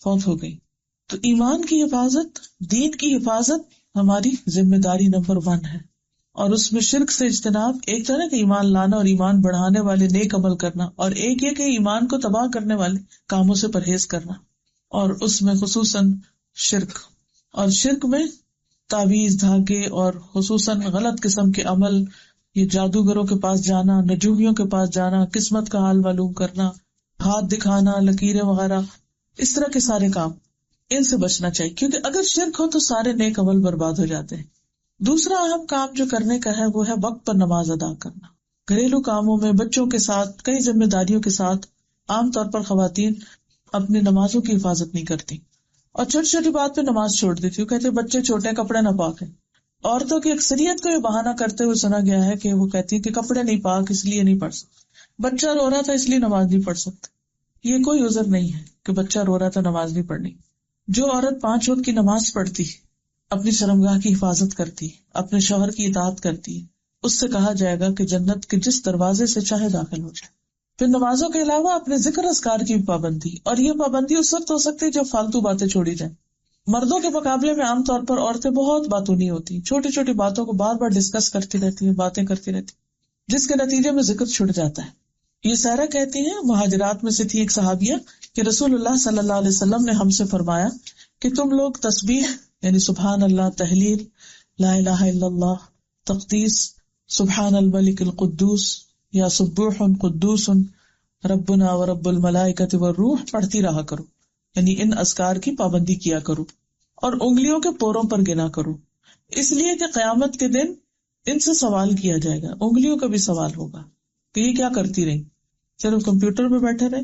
فوت ہو گئی. تو ایمان کی حفاظت، دین کی حفاظت ہماری ذمہ داری نمبر 1 ہے. اور اس میں شرک سے اجتناب، ایک طرح کہ ایمان لانا اور ایمان بڑھانے والے نیک عمل کرنا، اور ایک یہ کہ ایمان کو تباہ کرنے والے کاموں سے پرہیز کرنا، اور اس میں خصوصاً شرک. اور شرک میں تعویذ، دھاگے اور خصوصاً غلط قسم کے عمل، یہ جادوگروں کے پاس جانا، نجومیوں کے پاس جانا، قسمت کا حال معلوم کرنا، ہاتھ دکھانا، لکیریں وغیرہ، اس طرح کے سارے کام، ان سے بچنا چاہیے، کیونکہ اگر شرک ہو تو سارے نیک عمل برباد ہو جاتے ہیں. دوسرا اہم کام جو کرنے کا ہے وہ ہے وقت پر نماز ادا کرنا. گھریلو کاموں میں بچوں کے ساتھ کئی ذمہ داریوں کے ساتھ عام طور پر خواتین اپنی نمازوں کی حفاظت نہیں کرتی اور چھوٹی چھوٹی بات پہ نماز چھوڑ دیتی. وہ کہتے بچے چھوٹے ہیں، کپڑے نہ پاک ہیں. عورتوں کی اکثریت کو یہ بہانہ کرتے ہوئے سنا گیا ہے کہ وہ کہتی ہیں کہ کپڑے نہیں پاک اس لیے نہیں پڑھ سکتے، بچہ رو رہا تھا اس لیے نماز نہیں پڑھ سکتے. یہ کوئی عذر نہیں ہے کہ بچہ رو رہا تھا نماز نہیں پڑھنی. جو عورت 5 وقت کی نماز پڑھتی، اپنی شرمگاہ کی حفاظت کرتی، اپنے شوہر کی اطاعت کرتی، اس سے کہا جائے گا کہ جنت کے جس دروازے سے چاہے داخل ہو جائے. پھر نمازوں کے علاوہ اپنے ذکر اذکار کی پابندی، اور یہ پابندی اس وقت ہو سکتی ہے جب فالتو باتیں چھوڑی جائیں. مردوں کے مقابلے میں عام طور پر عورتیں بہت باتونی ہوتی، چھوٹی چھوٹی باتوں کو بار بار ڈسکس کرتی رہتی ہیں، باتیں کرتی رہتی، جس کے نتیجے میں ذکر چھٹ جاتا ہے. یہ سارا کہتی ہیں، مہاجرات میں سے تھی ایک صحابیہ، کہ رسول اللہ صلی اللہ علیہ وسلم نے ہم سے فرمایا کہ تم لوگ تسبیح یعنی سبحان اللہ، تحلیل، لا الہ الا اللہ، تقدیس، سبحان الملک القدوس یا سبوح قدوس ربنا ورب الملائکۃ والروح پڑھتی رہا کرو، یعنی ان اذکار کی پابندی کیا کرو، اور انگلیوں کے پوروں پر گنا کرو، اس لیے کہ قیامت کے دن ان سے سوال کیا جائے گا، انگلیوں کا بھی سوال ہوگا کہ یہ کیا کرتی رہی، صرف کمپیوٹر میں بیٹھے رہے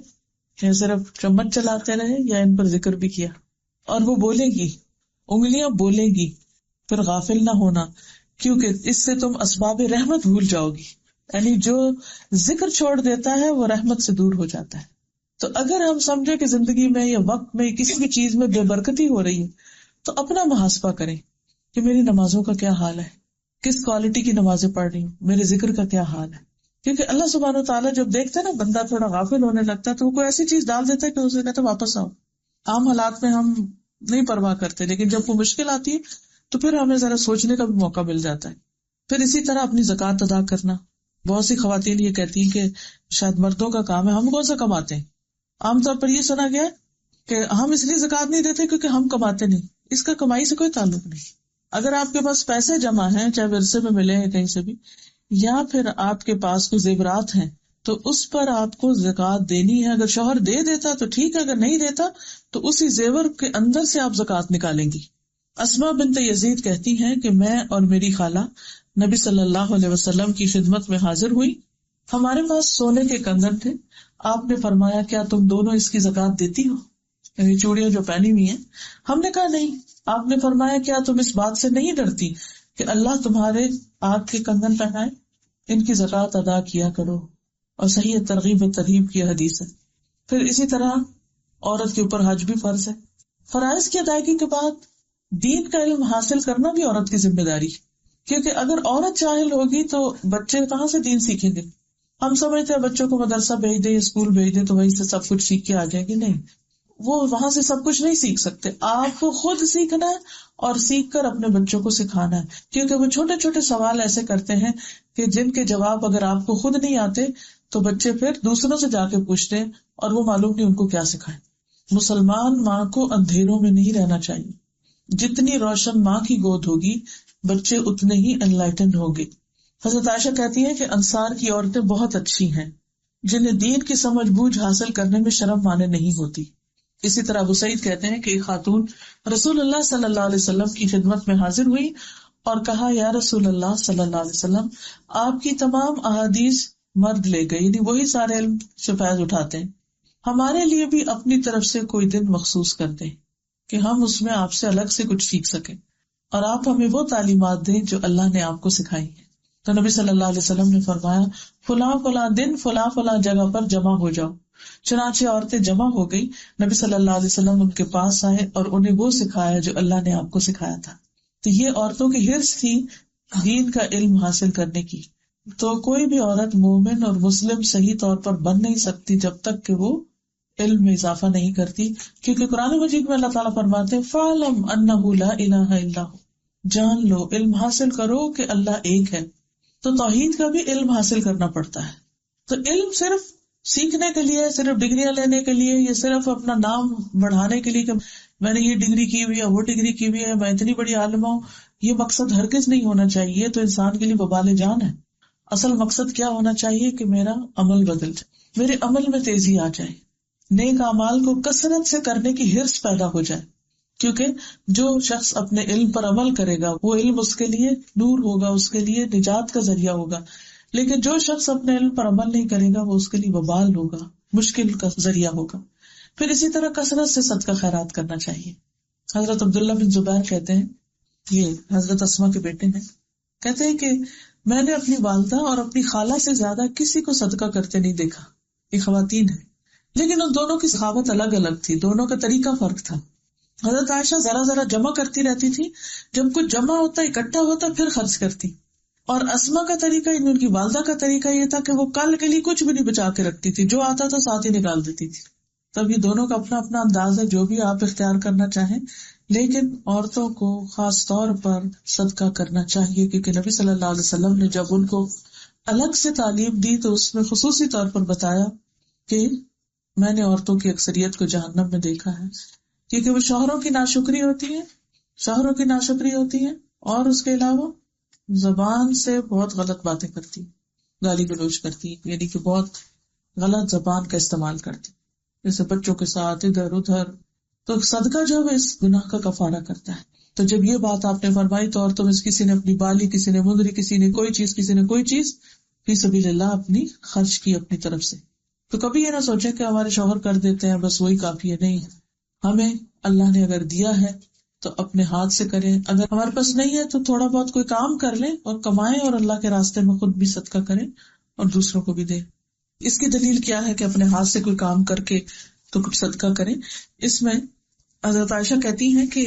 یا صرف چمچ چلاتے رہے یا ان پر ذکر بھی کیا. اور وہ بولے گی، انگلیاں بولے گی. پھر غافل نہ ہونا، کیونکہ اس سے تم اسباب رحمت بھول جاؤ گی. یعنی جو ذکر چھوڑ دیتا ہے وہ رحمت سے دور ہو جاتا ہے. تو اگر ہم سمجھے کہ زندگی میں یا وقت میں کسی بھی چیز میں بے برکتی ہو رہی ہے تو اپنا محاسبہ کریں کہ میری نمازوں کا کیا حال ہے، کس کوالٹی کی نمازیں پڑھ رہی ہوں، میرے ذکر کا کیا حال ہے. کیونکہ اللہ سبحانہ و تعالیٰ جب دیکھتے ہیں نا بندہ تھوڑا غافل ہونے لگتا ہے تو وہ کوئی ایسی چیز ڈال دیتا ہے کہ اسے کہتا ہے واپس آؤ. عام حالات میں ہم نہیں پرواہ کرتے، لیکن جب وہ مشکل آتی ہے تو پھر ہمیں ذرا سوچنے کا بھی موقع مل جاتا ہے. پھر اسی طرح اپنی زکوٰۃ ادا کرنا. بہت سی خواتین یہ کہتی ہیں کہ شاید مردوں کا کام ہے، ہم کون سا کماتے ہیں. عام طور پر یہ سنا گیا ہے کہ ہم اس لیے زکوٰۃ نہیں دیتے کیونکہ ہم کماتے نہیں. اس کا کمائی سے کوئی تعلق نہیں. اگر آپ کے پاس پیسے جمع ہیں، چاہے ورثے میں ملے ہیں کہیں سے بھی، یا پھر آپ کے پاس کوئی زیورات ہیں، تو اس پر آپ کو زکوٰۃ دینی ہے. اگر شوہر دے دیتا تو ٹھیک ہے، اگر نہیں دیتا تو اسی زیور کے اندر سے آپ زکوٰۃ نکالیں گی. اسماء بنت یزید کہتی ہیں کہ میں اور میری خالہ نبی صلی اللہ علیہ وسلم کی خدمت میں حاضر ہوئی. ہمارے پاس سونے کے کنگن تھے. آپ نے فرمایا کیا تم دونوں اس کی زکوٰۃ دیتی ہو، یعنی چوڑیاں جو پہنی ہوئی ہیں. ہم نے کہا نہیں. آپ نے فرمایا کیا تم اس بات سے نہیں ڈرتی کہ اللہ تمہارے آنکھ کے کنگن پہنائے، ان کی زکوٰۃ ادا کیا کرو. اور صحیح ترغیب و ترہیب کی حدیث ہے. پھر اسی طرح عورت کے اوپر حج بھی فرض ہے. فرائض کی ادائیگی کے بعد دین کا علم حاصل کرنا بھی عورت کی ذمہ داری ہے، کیونکہ اگر عورت جاہل ہوگی تو بچے کہاں سے دین سیکھیں گے. ہم سمجھتے ہیں بچوں کو مدرسہ بھیج دے، اسکول بھیج دے تو وہیں سے سب کچھ سیکھ کے آ جائیں گے. نہیں، وہ وہاں سے سب کچھ نہیں سیکھ سکتے. آپ کو خود سیکھنا ہے اور سیکھ کر اپنے بچوں کو سکھانا ہے، کیونکہ وہ چھوٹے چھوٹے سوال ایسے کرتے ہیں کہ جن کے جواب اگر آپ کو خود نہیں آتے تو بچے پھر دوسروں سے جا کے پوچھتے ہیں اور وہ معلوم نہیں ان کو کیا سکھائیں. مسلمان ماں کو اندھیروں میں نہیں رہنا چاہیے. جتنی روشن ماں کی گود ہوگی بچے اتنے ہی انلائٹنڈ ہوں گے. حضرت عائشہ کہتی ہیں کہ انصار کی عورتیں بہت اچھی ہیں جنہیں دین کی سمجھ بوجھ حاصل کرنے میں شرم مانے نہیں ہوتی. اسی طرح ابو سعید کہتے ہیں کہ ایک خاتون رسول اللہ صلی اللہ علیہ وسلم کی خدمت میں حاضر ہوئی اور کہا یا رسول اللہ صلی اللہ علیہ وسلم، آپ کی تمام احادیث مرد لے گئے، یعنی وہی سارے علم سے فیض اٹھاتے ہیں، ہمارے لیے بھی اپنی طرف سے کوئی دن مخصوص کر دیں کہ ہم اس میں آپ سے الگ سے کچھ سیکھ سکیں اور آپ ہمیں وہ تعلیمات دیں جو اللہ نے آپ کو سکھائی ہیں. تو نبی صلی اللہ علیہ وسلم نے فرمایا فلاں فلاں دن فلاں فلاں جگہ پر جمع ہو جاؤ. چنانچہ عورتیں جمع ہو گئی. نبی صلی اللہ علیہ وسلم ان کے پاس آئے اور انہیں وہ سکھایا جو اللہ نے آپ کو سکھایا تھا. تو یہ عورتوں کی حرص تھی دین کا علم حاصل کرنے کی. تو کوئی بھی عورت مومن اور مسلم صحیح طور پر بن نہیں سکتی جب تک کہ وہ علم میں اضافہ نہیں کرتی، کیونکہ قرآن مجید میں اللہ تعالیٰ فرماتے ہیں فَاعْلَمْ أَنَّهُ لَا إِلَٰهَ إِلَّا هُوَ، جان لو، علم حاصل کرو کہ اللہ ایک ہے. تو توحید کا بھی علم حاصل کرنا پڑتا ہے. تو علم صرف سیکھنے کے لیے، صرف ڈگریاں لینے کے لیے، یا صرف اپنا نام بڑھانے کے لیے کہ میں نے یہ ڈگری کی ہوئی ہے، وہ ڈگری کی ہوئی ہے، میں اتنی بڑی عالمہ ہوں، یہ مقصد ہرگز نہیں ہونا چاہیے. تو انسان کے لیے وبال جان ہے. اصل مقصد کیا ہونا چاہیے کہ میرا عمل بدل جائے، میرے عمل میں تیزی آ جائے، نیک اعمال کو کثرت سے کرنے کی حرص پیدا ہو جائے. کیونکہ جو شخص اپنے علم پر عمل کرے گا وہ علم اس کے لیے نور ہوگا، اس کے لیے نجات کا ذریعہ ہوگا. لیکن جو شخص اپنے علم پر عمل نہیں کرے گا وہ اس کے لیے وبال ہوگا، مشکل کا ذریعہ ہوگا. پھر اسی طرح کثرت سے صدقہ خیرات کرنا چاہیے. حضرت عبداللہ بن زبیر کہتے ہیں، یہ حضرت اسماء کے بیٹے ہیں، کہتے ہیں کہ میں نے اپنی والدہ اور اپنی خالہ سے زیادہ کسی کو صدقہ کرتے نہیں دیکھا. یہ خواتین ہیں لیکن ان دونوں کی سخاوت الگ الگ تھی، دونوں کا طریقہ فرق تھا. حضرت عائشہ ذرا ذرا جمع کرتی رہتی تھی، جب کچھ جمع ہوتا اکٹھا ہوتا پھر خرچ کرتی. اور اسماء کا طریقہ، ان کی والدہ کا طریقہ یہ تھا کہ وہ کل کے لیے کچھ بھی نہیں بچا کے رکھتی تھی، جو آتا تھا ساتھ ہی نکال دیتی تھی. تب یہ دونوں کا اپنا اپنا انداز ہے، جو بھی آپ اختیار کرنا چاہیں. لیکن عورتوں کو خاص طور پر صدقہ کرنا چاہیے، کیونکہ نبی صلی اللہ علیہ وسلم نے جب ان کو الگ سے تعلیم دی تو اس میں خصوصی طور پر بتایا کہ میں نے عورتوں کی اکثریت کو جہنم میں دیکھا ہے، کیونکہ وہ شوہروں کی ناشکری ہوتی ہے اور اس کے علاوہ زبان سے بہت غلط باتیں کرتی، گالی گلوچ کرتی، یعنی کہ بہت غلط زبان کا استعمال کرتی، جیسے بچوں کے ساتھ ادھر ادھر. تو صدقہ جو ہے اس گناہ کا کفارہ کرتا ہے. تو جب یہ بات آپ نے فرمائی تو عورتوں میں کسی نے اپنی بالی، کسی نے مندری، کسی نے کوئی چیز فی سبیل اللہ اپنی خرچ کی اپنی طرف سے. تو کبھی یہ نہ سوچیں کہ ہمارے شوہر کر دیتے ہیں بس وہی کافی ہے. نہیں، ہمیں اللہ نے اگر دیا ہے تو اپنے ہاتھ سے کریں. اگر ہمارے پاس نہیں ہے تو تھوڑا بہت کوئی کام کر لیں اور کمائیں، اور اللہ کے راستے میں خود بھی صدقہ کریں اور دوسروں کو بھی دیں. اس کی دلیل کیا ہے کہ اپنے ہاتھ سے کوئی کام کر کے تو کچھ صدقہ کریں؟ اس میں حضرت عائشہ کہتی ہیں کہ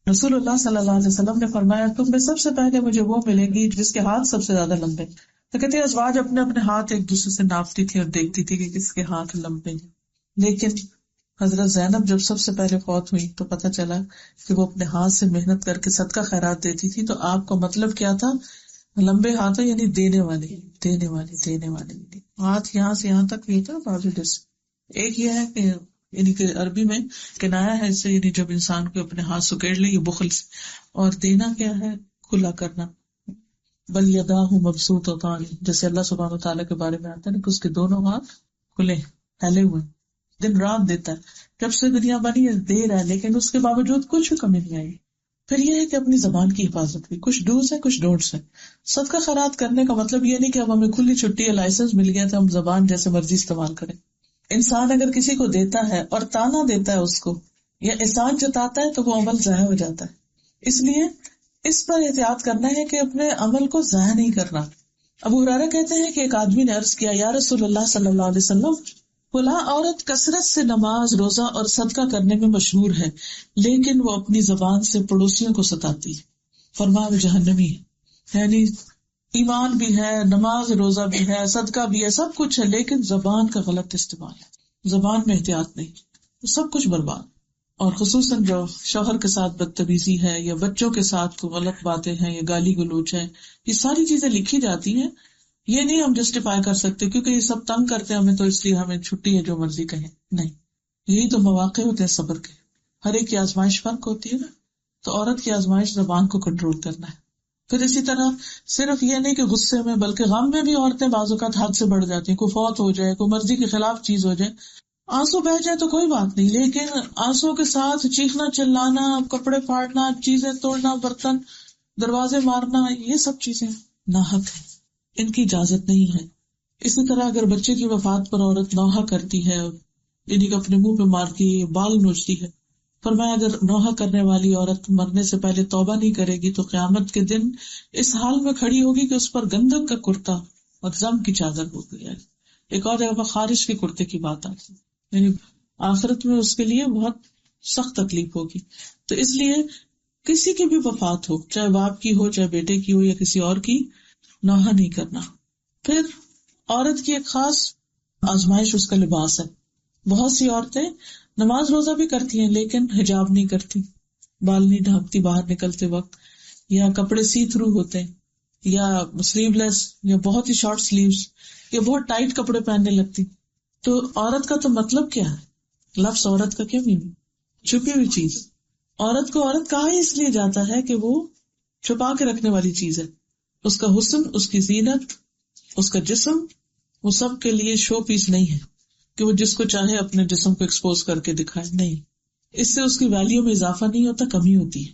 رسول اللہ صلی اللہ علیہ وسلم نے فرمایا تم میں سب سے پہلے مجھے وہ ملے گی جس کے ہاتھ سب سے زیادہ لمبے. تو کہتے ہیں ازواج اپنے اپنے ہاتھ ایک دوسرے سے ناپتی تھی اور دیکھتی تھی کہ کس کے ہاتھ لمبے ہیں. لیکن حضرت زینب جب سب سے پہلے فوت ہوئی تو پتہ چلا کہ وہ اپنے ہاتھ سے محنت کر کے صدقہ خیرات دیتی تھی. تو آپ کا مطلب کیا تھا؟ لمبے ہاتھ یعنی دینے والی ہاتھ یہاں سے یہاں تک نہیں تھا بازو جیسے. ایک یہ ہے کہ یعنی کہ عربی میں کنایا ہے اس سے، یعنی جب انسان کو اپنے ہاتھ سکیڑ لے یہ بخل سے. اور دینا کیا ہے؟ کھلا کرنا. بل یداہ مبسوطتان، جیسے اللہ سبحانہ وتعالیٰ کے بارے میں آتا ہے کہ اس کے دونوں ہاتھ کھلے پھیلے ہوئے، دن رات دیتا ہے. جب سے دنیا بنی ہے دے رہا ہے، لیکن اس کے باوجود کچھ بھی کمی نہیں آئی. پھر یہ ہے کہ اپنی زبان کی حفاظت بھی، کچھ ڈوز ہے کچھ ڈونٹس ہے. صدقہ خیرات کرنے کا مطلب یہ نہیں کہ اب ہمیں کھلی چھٹی یا لائسنس مل گیا تو ہم زبان جیسے مرضی استعمال کریں. انسان اگر کسی کو دیتا ہے اور تانا دیتا ہے اس کو یا احسان جتاتا ہے تو وہ عمل ضائع ہو جاتا ہے. اس لیے اس پر احتیاط کرنا ہے کہ اپنے عمل کو ضائع نہیں کرنا. ابو ہریرہ کہتے ہیں کہ ایک آدمی نے عرض کیا، یا رسول اللہ صلی اللہ علیہ وسلم، فلاں عورت کثرت سے نماز، روزہ اور صدقہ کرنے میں مشہور ہے، لیکن وہ اپنی زبان سے پڑوسیوں کو ستاتی ہے. فرمایا وہ جہنمی ہے. یعنی ایمان بھی ہے، نماز روزہ بھی ہے، صدقہ بھی ہے، سب کچھ ہے، لیکن زبان کا غلط استعمال ہے، زبان میں احتیاط نہیں، سب کچھ برباد. اور خصوصاً جو شوہر کے ساتھ بدتمیزی ہے یا بچوں کے ساتھ غلط باتیں ہیں یا گالی گلوچ ہے، یہ ساری چیزیں لکھی جاتی ہیں. یہ نہیں ہم جسٹیفائی کر سکتے کیونکہ یہ سب تنگ کرتے ہیں ہمیں تو اس لیے ہمیں چھٹی ہے جو مرضی کہیں. نہیں، یہی تو مواقع ہوتے ہیں صبر کے. ہر ایک کی آزمائش فرق ہوتی ہے نا. تو عورت کی آزمائش زبان کو کنٹرول کرنا ہے. پھر اسی طرح صرف یہ نہیں کہ غصے میں بلکہ غم میں بھی عورتیں بعض اوقات حد سے بڑھ جاتی ہیں. کوئی فوت ہو جائے، کوئی مرضی کے خلاف چیز ہو جائے، آنسو بہ جائے تو کوئی بات نہیں، لیکن آنسو کے ساتھ چیخنا چلانا، کپڑے پھاڑنا، چیزیں توڑنا، برتن دروازے مارنا، یہ سب چیزیں ناحق ہیں، ان کی اجازت نہیں ہے. اسی طرح اگر بچے کی وفات پر عورت نوحہ کرتی ہے، یعنی کہ اپنے منہ پہ مارتی ہے، بال نوچتی ہے، فرمایا اگر نوحہ کرنے والی عورت مرنے سے پہلے توبہ نہیں کرے گی تو قیامت کے دن اس حال میں کھڑی ہوگی کہ اس پر گندک کا کرتا اور زم کی چادر ہو گئی ہے. ایک اور جگہ خارش کے کرتے کی بات آتی ہے، یعنی آخرت میں اس کے لیے بہت سخت تکلیف ہوگی. تو اس لیے کسی کی بھی وفات ہو، چاہے باپ کی ہو، چاہے بیٹے کی ہو یا کسی اور کی، نوحہ نہیں کرنا. پھر عورت کی ایک خاص آزمائش اس کا لباس ہے. بہت سی عورتیں نماز روزہ بھی کرتی ہیں لیکن حجاب نہیں کرتی، بال نہیں ڈھانپتی باہر نکلتے وقت، یا کپڑے سی تھرو ہوتے ہیں، یا سلیو لیس، یا بہت ہی شارٹ سلیوز، یا بہت ٹائٹ کپڑے پہننے لگتی. تو عورت کا تو مطلب کیا ہے؟ لفظ عورت کا کیا میننگ؟ چھپی ہوئی چیز. عورت کو عورت کہا ہی اس لیے جاتا ہے کہ وہ چھپا کے رکھنے والی چیز ہے. اس کا حسن، اس کی زینت، اس کا جسم، وہ سب کے لیے شو پیس نہیں ہے کہ وہ جس کو چاہے اپنے جسم کو ایکسپوز کر کے دکھائے. نہیں، اس سے اس کی ویلیو میں اضافہ نہیں ہوتا، کمی ہوتی ہے.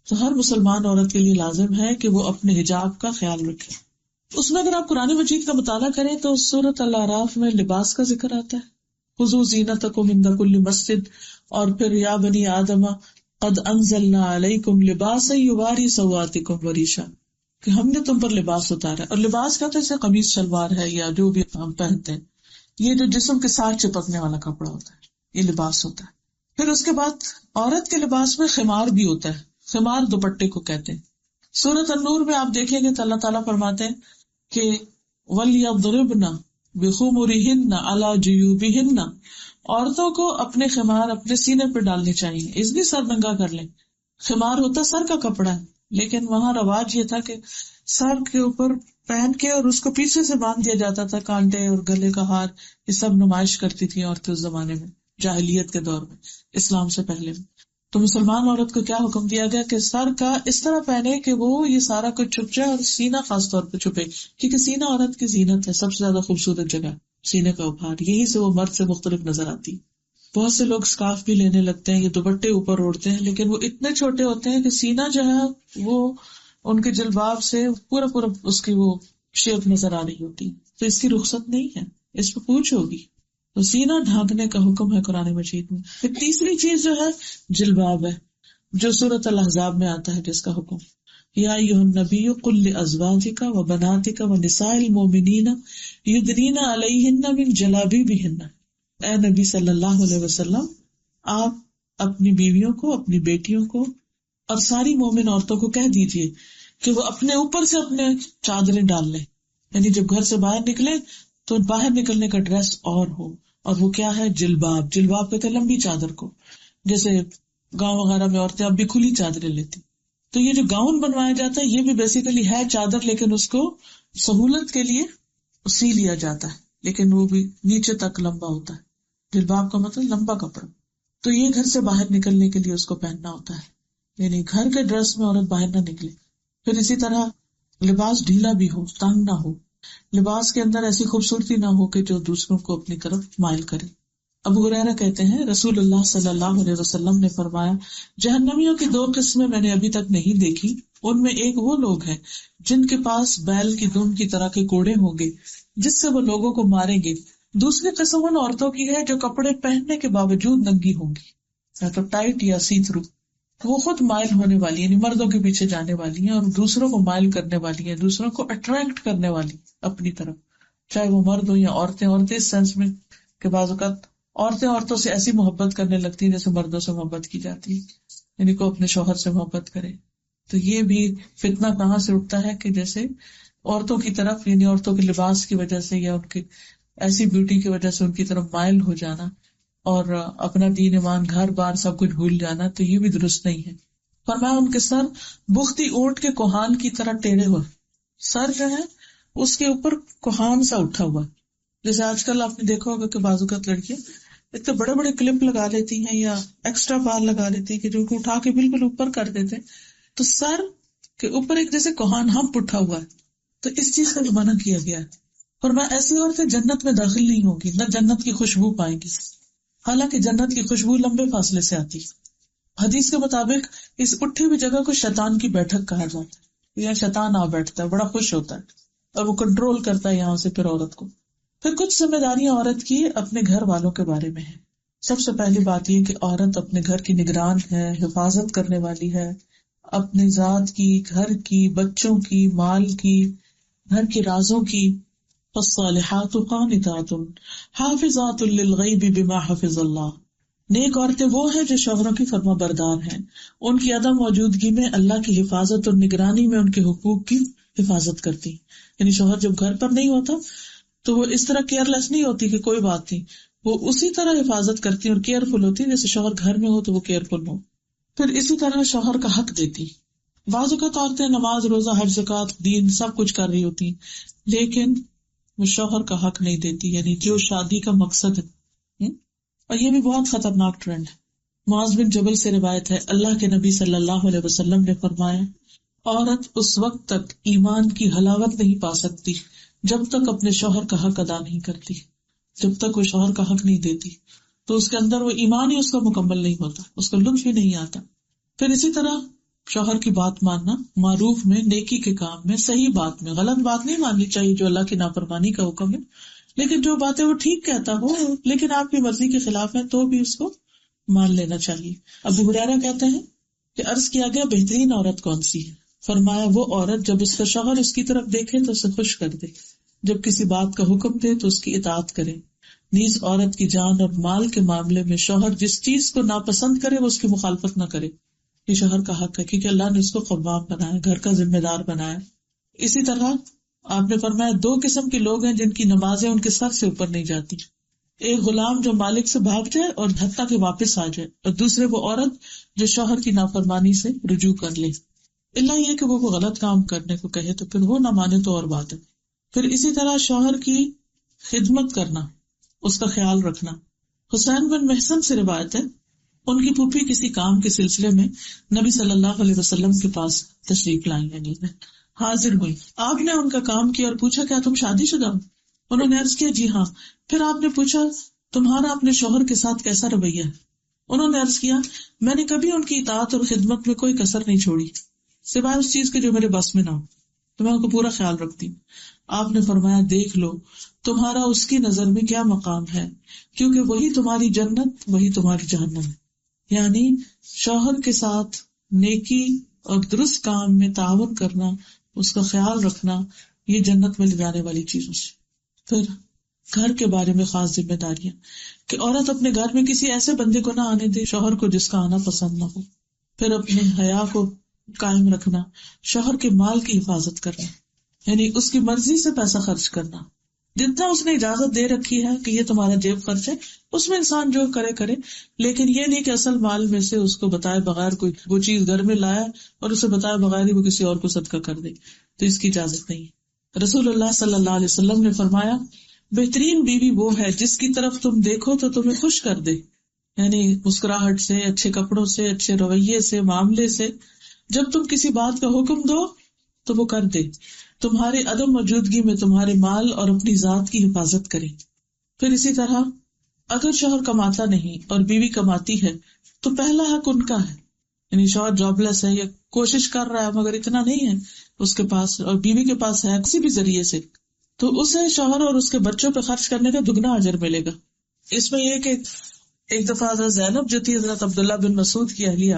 تو ہر مسلمان عورت کے لیے لازم ہے کہ وہ اپنے حجاب کا خیال رکھے. اس میں اگر آپ قرآن مجید کا مطالعہ کریں تو سورۃ الاعراف میں لباس کا ذکر آتا ہے، خذوا زینتکم عند کل مسجد، اور پھر یا بنی آدم قد انزلنا علیکم لباسا یواری سوآتکم وریشا، کہ ہم نے تم پر لباس اتارا. اور لباس کہتے ہیں قمیص شلوار ہے یا جو بھی ہم پہنتے ہیں، یہ جو جسم کے ساتھ چپکنے والا کپڑا ہوتا ہے، یہ لباس ہوتا ہے. پھر اس کے بعد عورت کے لباس میں خمار بھی ہوتا ہے، خمار دوپٹے کو کہتے ہیں. سورۃ النور میں آپ دیکھیں گے تو اللہ تعالیٰ فرماتے ہیں کہ وَلْيَضْرِبْنَ بِخُمُرِهِنَّ عَلَى جُيُوبِهِنَّ، عورتوں کو اپنے خمار اپنے سینے پہ ڈالنے چاہیے، اس بھی سر ننگا کر لیں. خمار ہوتا سر کا کپڑا ہے، لیکن وہاں رواج یہ تھا کہ سر کے اوپر پہن کے اور اس کو پیچھے سے باندھ دیا جاتا تھا. کانٹے اور گلے کا ہار، یہ سب نمائش کرتی تھی عورتیں اس زمانے میں، جاہلیت کے دور میں، اسلام سے پہلے میں. تو مسلمان عورت کو کیا حکم دیا گیا کہ سر کا اس طرح پہنے کہ وہ یہ سارا کچھ چھپ جائے، اور سینہ خاص طور پہ چھپے، کیونکہ سینہ عورت کی زینت ہے، سب سے زیادہ خوبصورت جگہ سینے کا ابھار، یہی سے وہ مرد سے مختلف نظر آتی. بہت سے لوگ اسکارف بھی لینے لگتے ہیں، یہ دوپٹے اوپر اوڑھتے ہیں، لیکن وہ اتنے چھوٹے ہوتے ہیں کہ سینہ جو ہے وہ ان کے جلباب سے پورا پورا اس کی وہ شیپ نظر آ رہی ہوتی، تو اس کی رخصت نہیں ہے، اس پہ پوچھ ہوگی۔ تو سینہ ڈھانکنے کا حکم ہے قرآن مجید میں۔ پھر تیسری چیز جو ہے جلباب ہے، جو سورۃ الاحزاب میں آتا ہے، جس کا حکم یا ایھا النبی قل لازواجک وبناتک ونساء المؤمنین یدنین علیہن من جلابیبہن۔ اے نبی صلی اللہ علیہ وسلم، آپ اپنی بیویوں کو، اپنی بیٹیوں کو اور ساری مومن عورتوں کو کہہ دیجئے کہ وہ اپنے اوپر سے اپنے چادریں ڈال لیں، یعنی جب گھر سے باہر نکلے تو باہر نکلنے کا ڈریس اور ہو، اور وہ کیا ہے؟ جلباب۔ جلباب کہتے ہیں لمبی چادر کو، جیسے گاؤں وغیرہ میں عورتیں اب بھی کھلی چادریں لیتی۔ تو یہ جو گاؤن بنوایا جاتا ہے یہ بھی بیسیکلی ہے چادر، لیکن اس کو سہولت کے لیے سی لیا جاتا ہے، لیکن وہ بھی نیچے تک لمبا ہوتا ہے۔ جلباب کا مطلب لمبا کپڑا۔ تو یہ گھر سے باہر نکلنے کے لیے اس کو پہننا ہوتا ہے، یعنی گھر کے ڈریس میں عورت باہر نہ نکلے۔ پھر اسی طرح لباس ڈھیلا بھی ہو، تنگ نہ ہو، لباس کے اندر ایسی خوبصورتی نہ ہو کہ جو دوسروں کو اپنی طرف مائل کرے۔ ابو ہریرہ کہتے ہیں رسول اللہ صلی اللہ علیہ وسلم نے فرمایا، جہنمیوں کی 2 قسمیں میں نے ابھی تک نہیں دیکھی، ان میں ایک وہ لوگ ہیں جن کے پاس بیل کی دم کی طرح کے کوڑے ہوں گے جس سے وہ لوگوں کو ماریں گے۔ دوسری قسم ان عورتوں کی ہے جو کپڑے پہننے کے باوجود ننگی ہوں گی، یا تو ٹائٹ یا سی تھرو۔ وہ خود مائل ہونے والی، یعنی مردوں کے پیچھے جانے والی ہیں اور دوسروں کو مائل کرنے والی ہیں، دوسروں کو اٹریکٹ کرنے والی اپنی طرف، چاہے وہ مرد ہو یا عورتیں۔ عورتیں اس سینس میں کہ بعض اوقات عورتیں عورتوں سے ایسی محبت کرنے لگتی ہیں جیسے مردوں سے محبت کی جاتی ہے، یعنی کو اپنے شوہر سے محبت کرے۔ تو یہ بھی فتنہ کہاں سے اٹھتا ہے کہ جیسے عورتوں کی طرف، یعنی عورتوں کے لباس کی وجہ سے یا ان کی ایسی بیوٹی کی وجہ سے ان کی طرف مائل ہو جانا اور اپنا دین ایمان گھر بار سب کچھ بھول جانا، تو یہ بھی درست نہیں ہے۔ فرمایا ان کے سر بختی اونٹ کے کوہان کی طرح ٹیڑھے ہوئے، سر جو ہے اس کے اوپر کوہان سا اٹھا ہوا، جیسے آج کل آپ نے دیکھا ہوگا کہ بعض اوقات لڑکیاں اتنے بڑے بڑے کلپ لگا لیتی ہیں یا ایکسٹرا بال لگا لیتی ہیں کہ جو اٹھا کے بالکل اوپر کر دیتے ہیں، تو سر کے اوپر ایک جیسے کوہان ہمپ اٹھا ہوا ہے، تو اس چیز کا منع کیا گیا ہے۔ اور میں ایسی عورتیں جنت میں داخل نہیں ہوگی، نہ جنت کی خوشبو پائیں گی، حالانکہ جنت کی خوشبو لمبے فاصلے سے آتی ہے۔ حدیث کے مطابق اس اٹھی ہوئی جگہ کو شیطان کی بیٹھک کہا جاتا ہے، یہاں شیطان آ بیٹھتا ہے، بڑا خوش ہوتا ہے اور وہ کنٹرول کرتا ہے یہاں سے پھر عورت کو۔ پھر کچھ ذمہ داریاں عورت کی اپنے گھر والوں کے بارے میں ہیں۔ سب سے پہلی بات یہ کہ عورت اپنے گھر کی نگران ہے، حفاظت کرنے والی ہے، اپنی ذات کی، گھر کی، بچوں کی، مال کی، گھر کے رازوں کی۔ فالصالحات قانتات حافظات للغیب بما حفظ اللہ۔ نیک عورتیں وہ ہیں جو شوہروں کی فرما بردار ہیں، ان کی عدم موجودگی میں اللہ کی حفاظت اور نگرانی میں ان کے حقوق کی حفاظت کرتی، یعنی شوہر جب گھر پر نہیں ہوتا تو وہ اس طرح کیئر لیس نہیں ہوتی کہ کوئی بات نہیں، وہ اسی طرح حفاظت کرتی اور کیئرفل ہوتی جیسے شوہر گھر میں ہو تو وہ کیئرفل ہو۔ پھر اسی طرح شوہر کا حق دیتی۔ بعض اوقات عورتیں نماز، روزہ، حج، زکوٰۃ، دین سب کچھ کر رہی ہوتی لیکن وہ شوہر کا حق نہیں دیتی، یعنی جو شادی کا مقصد ہے۔ اور یہ بھی بہت خطرناک ٹرینڈ ہے۔ معاذ بن جبل سے روایت ہے، اللہ کے نبی صلی اللہ علیہ وسلم نے فرمایا، عورت اس وقت تک ایمان کی حلاوت نہیں پا سکتی جب تک اپنے شوہر کا حق ادا نہیں کرتی۔ جب تک وہ شوہر کا حق نہیں دیتی تو اس کے اندر وہ ایمان ہی اس کا مکمل نہیں ہوتا، اس کا لطف ہی نہیں آتا۔ پھر اسی طرح شوہر کی بات ماننا، معروف میں، نیکی کے کام میں، صحیح بات میں، غلط بات نہیں ماننی چاہیے جو اللہ کی نافرمانی کا حکم ہے، لیکن جو باتیں وہ ٹھیک کہتا ہو لیکن آپ کی مرضی کے خلاف ہے تو بھی اس کو مان لینا چاہیے۔ ابو ہریرہ کہتے ہیں کہ عرض کیا گیا بہترین عورت کون سی ہے؟ فرمایا وہ عورت جب اس کا شوہر اس کی طرف دیکھے تو اسے خوش کر دے، جب کسی بات کا حکم دے تو اس کی اطاعت کرے، نیز عورت کی جان اور مال کے معاملے میں شوہر جس چیز کو ناپسند کرے وہ اس کی مخالفت نہ کرے۔ یہ شوہر کا حق ہے کیونکہ اللہ نے اس کو قوام بنایا، گھر کا ذمہ دار بنایا۔ اسی طرح آپ نے فرمایا 2 قسم کے لوگ ہیں جن کی نمازیں ان کے سر سے اوپر نہیں جاتی، ایک غلام جو مالک سے بھاگ جائے اور حتیٰ کہ واپس آ جائے، اور دوسرے وہ عورت جو شوہر کی نافرمانی سے رجوع کر لے، اللہ یہ کہ وہ غلط کام کرنے کو کہے تو پھر وہ نہ مانے تو اور بات ہے۔ پھر اسی طرح شوہر کی خدمت کرنا، اس کا خیال رکھنا۔ حسین بن محسن سے روایت ہے، ان کی پھوپھی کسی کام کے سلسلے میں نبی صلی اللہ علیہ وسلم کے پاس تشریف لائیں، یعنی حاضر ہوئی۔ آپ نے ان کا کام کیا اور پوچھا کیا تم شادی شدہ ہو؟ انہوں نے عرض کیا جی ہاں۔ پھر آپ نے پوچھا تمہارا اپنے شوہر کے ساتھ کیسا رویہ ہے؟ انہوں نے عرض کیا میں نے کبھی ان کی اطاعت اور خدمت میں کوئی کسر نہیں چھوڑی سوائے اس چیز کے جو میرے بس میں نہ ہو، تو میں ان کو پورا خیال رکھتی ہوں۔ آپ نے فرمایا دیکھ لو تمہارا اس کی نظر میں کیا مقام ہے، کیونکہ وہی تمہاری جنت وہی تمہاری جہنم ہے۔ یعنی شوہر کے ساتھ نیکی اور درست کام میں تعاون کرنا، اس کا خیال رکھنا، یہ جنت میں لے جانے والی چیزوں سے۔ پھر گھر کے بارے میں خاص ذمہ داریاں کہ عورت اپنے گھر میں کسی ایسے بندے کو نہ آنے دے شوہر کو جس کا آنا پسند نہ ہو۔ پھر اپنے حیا کو قائم رکھنا، شوہر کے مال کی حفاظت کرنا، یعنی اس کی مرضی سے پیسہ خرچ کرنا، جتنا اس نے اجازت دے رکھی ہے کہ یہ تمہارا جیب خرچ ہے اس میں انسان جو کرے، لیکن یہ نہیں کہ اصل مال میں سے اس کو بتائے بغیر کوئی وہ چیز گھر میں لایا اور اسے بتائے بغیر ہی وہ کسی اور کو صدقہ کر دے، تو اس کی اجازت نہیں ہے۔ رسول اللہ صلی اللہ علیہ وسلم نے فرمایا بہترین بیوی وہ ہے جس کی طرف تم دیکھو تو تمہیں خوش کر دے، یعنی مسکراہٹ سے، اچھے کپڑوں سے، اچھے رویے سے، معاملے سے۔ جب تم کسی بات کا حکم دو تو وہ کر دے، تمہارے عدم موجودگی میں تمہارے مال اور اپنی ذات کی حفاظت کرے۔ پھر اسی طرح اگر شوہر کماتا نہیں اور بیوی کماتی ہے تو پہلا حق ان کا ہے، یعنی شوہر جاب لیس ہے یا کوشش کر رہا ہے مگر اتنا نہیں ہے اس کے پاس اور بیوی کے پاس ہے کسی بھی ذریعے سے، تو اسے شوہر اور اس کے بچوں پہ خرچ کرنے کا دگنا اجر ملے گا۔ اس میں یہ کہ ایک دفعہ حضرت زینب جو تھی حضرت عبداللہ بن مسعود کی اہلیہ،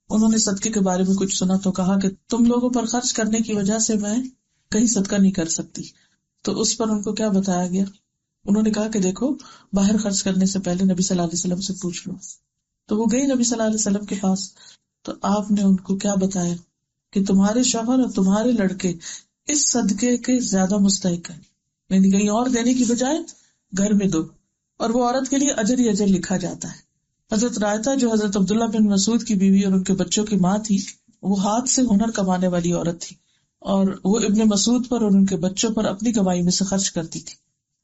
انہوں نے صدقے کے بارے میں کچھ سنا تو کہا کہ تم لوگوں پر خرچ کرنے کی وجہ سے میں کہیں صدقہ نہیں کر سکتی، تو اس پر ان کو کیا بتایا گیا؟ انہوں نے کہا کہ دیکھو باہر خرچ کرنے سے پہلے نبی صلی اللہ علیہ وسلم سے پوچھ لو۔ تو وہ گئی نبی صلی اللہ علیہ وسلم کے پاس، تو آپ نے ان کو کیا بتایا کہ تمہارے شوہر اور تمہارے لڑکے اس صدقے کے زیادہ مستحق ہیں، یعنی کہیں اور دینے کی بجائے گھر میں دو، اور وہ عورت کے لیے اجر ہی اجر لکھا جاتا ہے۔ حضرت رائتا جو حضرت عبداللہ بن مسعود کی بیوی اور ان کے بچوں کی ماں تھی، وہ ہاتھ سے ہنر کمانے والی عورت تھی، اور وہ ابن مسعود پر اور ان کے بچوں پر اپنی کمائی میں سے خرچ کرتی تھی۔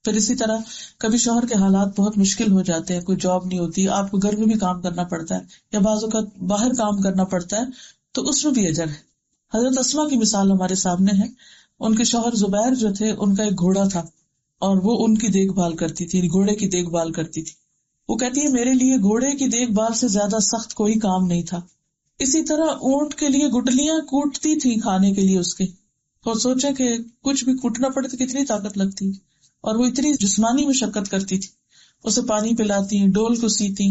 پھر اسی طرح کبھی شوہر کے حالات بہت مشکل ہو جاتے ہیں، کوئی جاب نہیں ہوتی، آپ کو گھر میں بھی کام کرنا پڑتا ہے یا بعض اوقات باہر کام کرنا پڑتا ہے، تو اس میں بھی اجر ہے۔ حضرت اسما کی مثال ہمارے سامنے ہے، ان کے شوہر زبیر جو تھے ان کا ایک گھوڑا تھا اور وہ ان کی دیکھ بھال کرتی تھی، گھوڑے کی دیکھ بھال کرتی تھی۔ وہ کہتی ہے میرے لیے گھوڑے کی دیکھ بھال سے زیادہ سخت کوئی کام نہیں تھا۔ اسی طرح اونٹ کے لیے گٹلیاں کوٹتی تھی کھانے کے لیے اس کے، اور سوچے کہ کچھ بھی کوٹنا پڑے تو کتنی طاقت لگتی، اور وہ اتنی جسمانی مشقت کرتی تھی، اسے پانی پلاتی، ڈول کو سیتی۔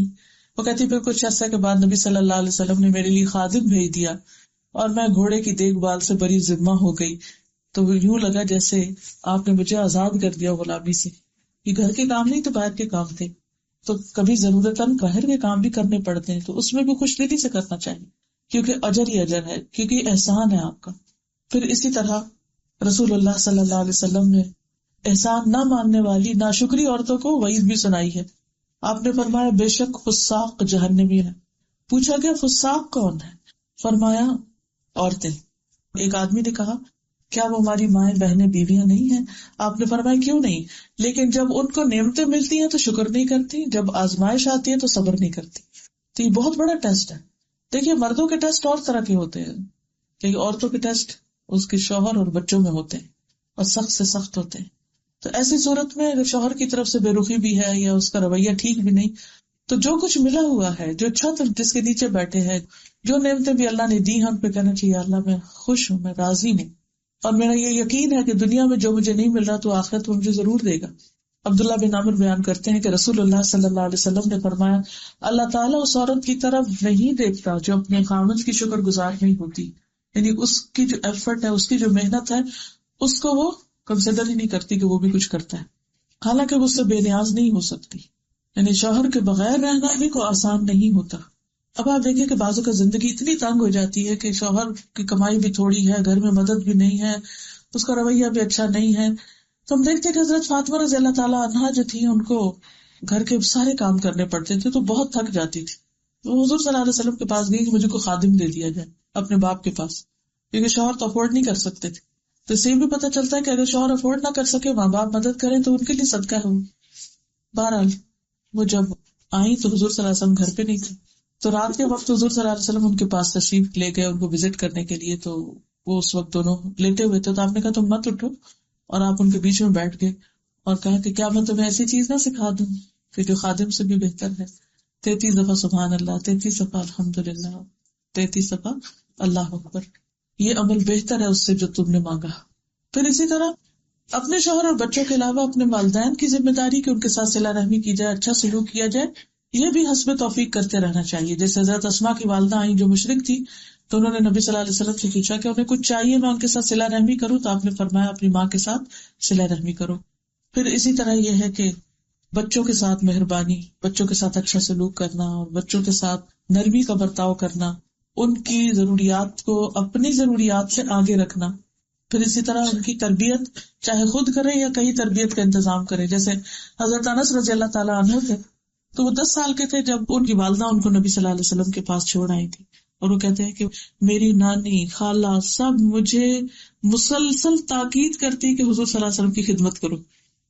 وہ کہتی پھر کچھ عرصے کے بعد نبی صلی اللہ علیہ وسلم نے میرے لیے خادم بھیج دیا اور میں گھوڑے کی دیکھ بھال سے بڑی ذمہ ہو گئی، تو وہ یوں لگا جیسے آپ نے مجھے آزاد کر دیا غلامی سے۔ یہ گھر کے کام نہیں تو باہر کے کام تھے، تو کبھی ضرورتاً باہر کے کام بھی کرنے پڑتے ہیں، تو اس میں بھی خوش دلی سے کرنا چاہیے، کیونکہ اجر ہی اجر ہے، کیونکہ احسان ہے آپ کا۔ پھر اسی طرح رسول اللہ صلی اللہ علیہ وسلم نے احسان نہ ماننے والی ناشکری عورتوں کو وعید بھی سنائی ہے۔ آپ نے فرمایا بے شک فساق جہنمی ہے۔ پوچھا گیا فساق کون ہے؟ فرمایا عورتیں۔ ایک آدمی نے کہا کیا وہ ہماری مائیں بہنیں بیویاں نہیں ہیں؟ آپ نے فرمایا کیوں نہیں، لیکن جب ان کو نعمتیں ملتی ہیں تو شکر نہیں کرتی، جب آزمائش آتی ہے تو صبر نہیں کرتی۔ تو یہ بہت بڑا ٹیسٹ ہے۔ دیکھیے مردوں کے ٹیسٹ اور طرح کے ہوتے ہیں، لیکن عورتوں کے ٹیسٹ اس کے شوہر اور بچوں میں ہوتے ہیں اور سخت سے سخت ہوتے ہیں۔ تو ایسی صورت میں اگر شوہر کی طرف سے بے رخی بھی ہے یا اس کا رویہ ٹھیک بھی نہیں، تو جو کچھ ملا ہوا ہے، جو چھت جس کے نیچے بیٹھے ہیں، جو نعمتیں بھی اللہ نے دی ہیں، ان پہ کہنا چاہیے اللہ میں خوش ہوں، میں راضی ہوں، اور میرا یہ یقین ہے کہ دنیا میں جو مجھے نہیں مل رہا تو آخرت میں مجھے ضرور دے گا۔ عبداللہ بن عمر بیان کرتے ہیں کہ رسول اللہ صلی اللہ علیہ وسلم نے فرمایا اللہ تعالیٰ اس عورت کی طرف نہیں دیکھتا جو اپنے خاوند کی شکر گزار نہیں ہوتی، یعنی اس کی جو ایفرٹ ہے، اس کی جو محنت ہے، اس کو وہ کنسیڈر ہی نہیں کرتی کہ وہ بھی کچھ کرتا ہے، حالانکہ وہ اس سے بے نیاز نہیں ہو سکتی۔ یعنی شوہر کے بغیر رہنا بھی کوئی آسان نہیں ہوتا۔ اب آپ دیکھیں کہ بعضوں کا زندگی اتنی تنگ ہو جاتی ہے کہ شوہر کی کمائی بھی تھوڑی ہے، گھر میں مدد بھی نہیں ہے، اس کا رویہ بھی اچھا نہیں ہے، تو ہم دیکھتے کہ حضرت فاطمہ رضی اللہ تعالیٰ عنہا جو تھی ان کو گھر کے سارے کام کرنے پڑتے تھے تو بہت تھک جاتی تھی۔ وہ حضور صلی اللہ علیہ وسلم کے پاس گئی کہ مجھے کو خادم دے دیا جائے اپنے باپ کے پاس، کیونکہ شوہر تو افورڈ نہیں کر سکتے تھے۔ تو اس سے بھی پتہ چلتا ہے کہ اگر شوہر افورڈ نہ کر سکے، ماں باپ مدد کریں تو ان کے لیے صدقہ ہے۔ بہرحال وہ جب آئی تو حضور صلی اللہ علیہ وسلم گھر پہ نہیں تھے، تو رات کے وقت حضور صلی اللہ علیہ وسلم ان کے پاس تشریف لے گئے ان کو وزٹ کرنے کے لیے، تو وہ اس وقت دونوں لیٹے ہوئے تھے، تو آپ نے کہا تم مت اٹھو، اور آپ ان کے بیچ میں بیٹھ گئے اور کہا کہ کیا میں تمہیں ایسی چیز نہ سکھا دوں کہ جو خادم سے بھی بہتر ہے. 33 دفعہ سبحان اللہ، 33 دفعہ الحمدللہ، 33 دفعہ اللہ اکبر. یہ عمل بہتر ہے اس سے جو تم نے مانگا. پھر اسی طرح اپنے شوہر اور بچوں کے علاوہ اپنے والدین کی ذمہ داری کہ ان کے ساتھ صلہ رحمی کی جائے، اچھا سلوک کیا جائے، یہ بھی حسب توفیق کرتے رہنا چاہیے. جیسے حضرت اسماء کی والدہ آئیں جو مشرک تھی، تو انہوں نے نبی صلی اللہ علیہ وسلم سے پوچھا کہ انہیں کچھ چاہیے میں ان کے ساتھ صلہ رحمی کروں، تو آپ نے فرمایا اپنی ماں کے ساتھ صلہ رحمی کرو. پھر اسی طرح یہ ہے کہ بچوں کے ساتھ مہربانی، بچوں کے ساتھ اچھا سلوک کرنا اور بچوں کے ساتھ نرمی کا برتاؤ کرنا، ان کی ضروریات کو اپنی ضروریات سے آگے رکھنا. پھر اسی طرح ان کی تربیت چاہے خود کرے یا کہیں تربیت کا انتظام کرے. جیسے حضرت انس رضی اللہ تعالیٰ عنہ تھے، تو وہ 10 سال کے تھے جب ان کی والدہ ان کو نبی صلی اللہ علیہ وسلم کے پاس چھوڑ آئی تھی، اور وہ کہتے ہیں کہ میری نانی، خالہ سب مجھے مسلسل تاکید کرتی کہ حضور صلی اللہ علیہ وسلم کی خدمت کرو.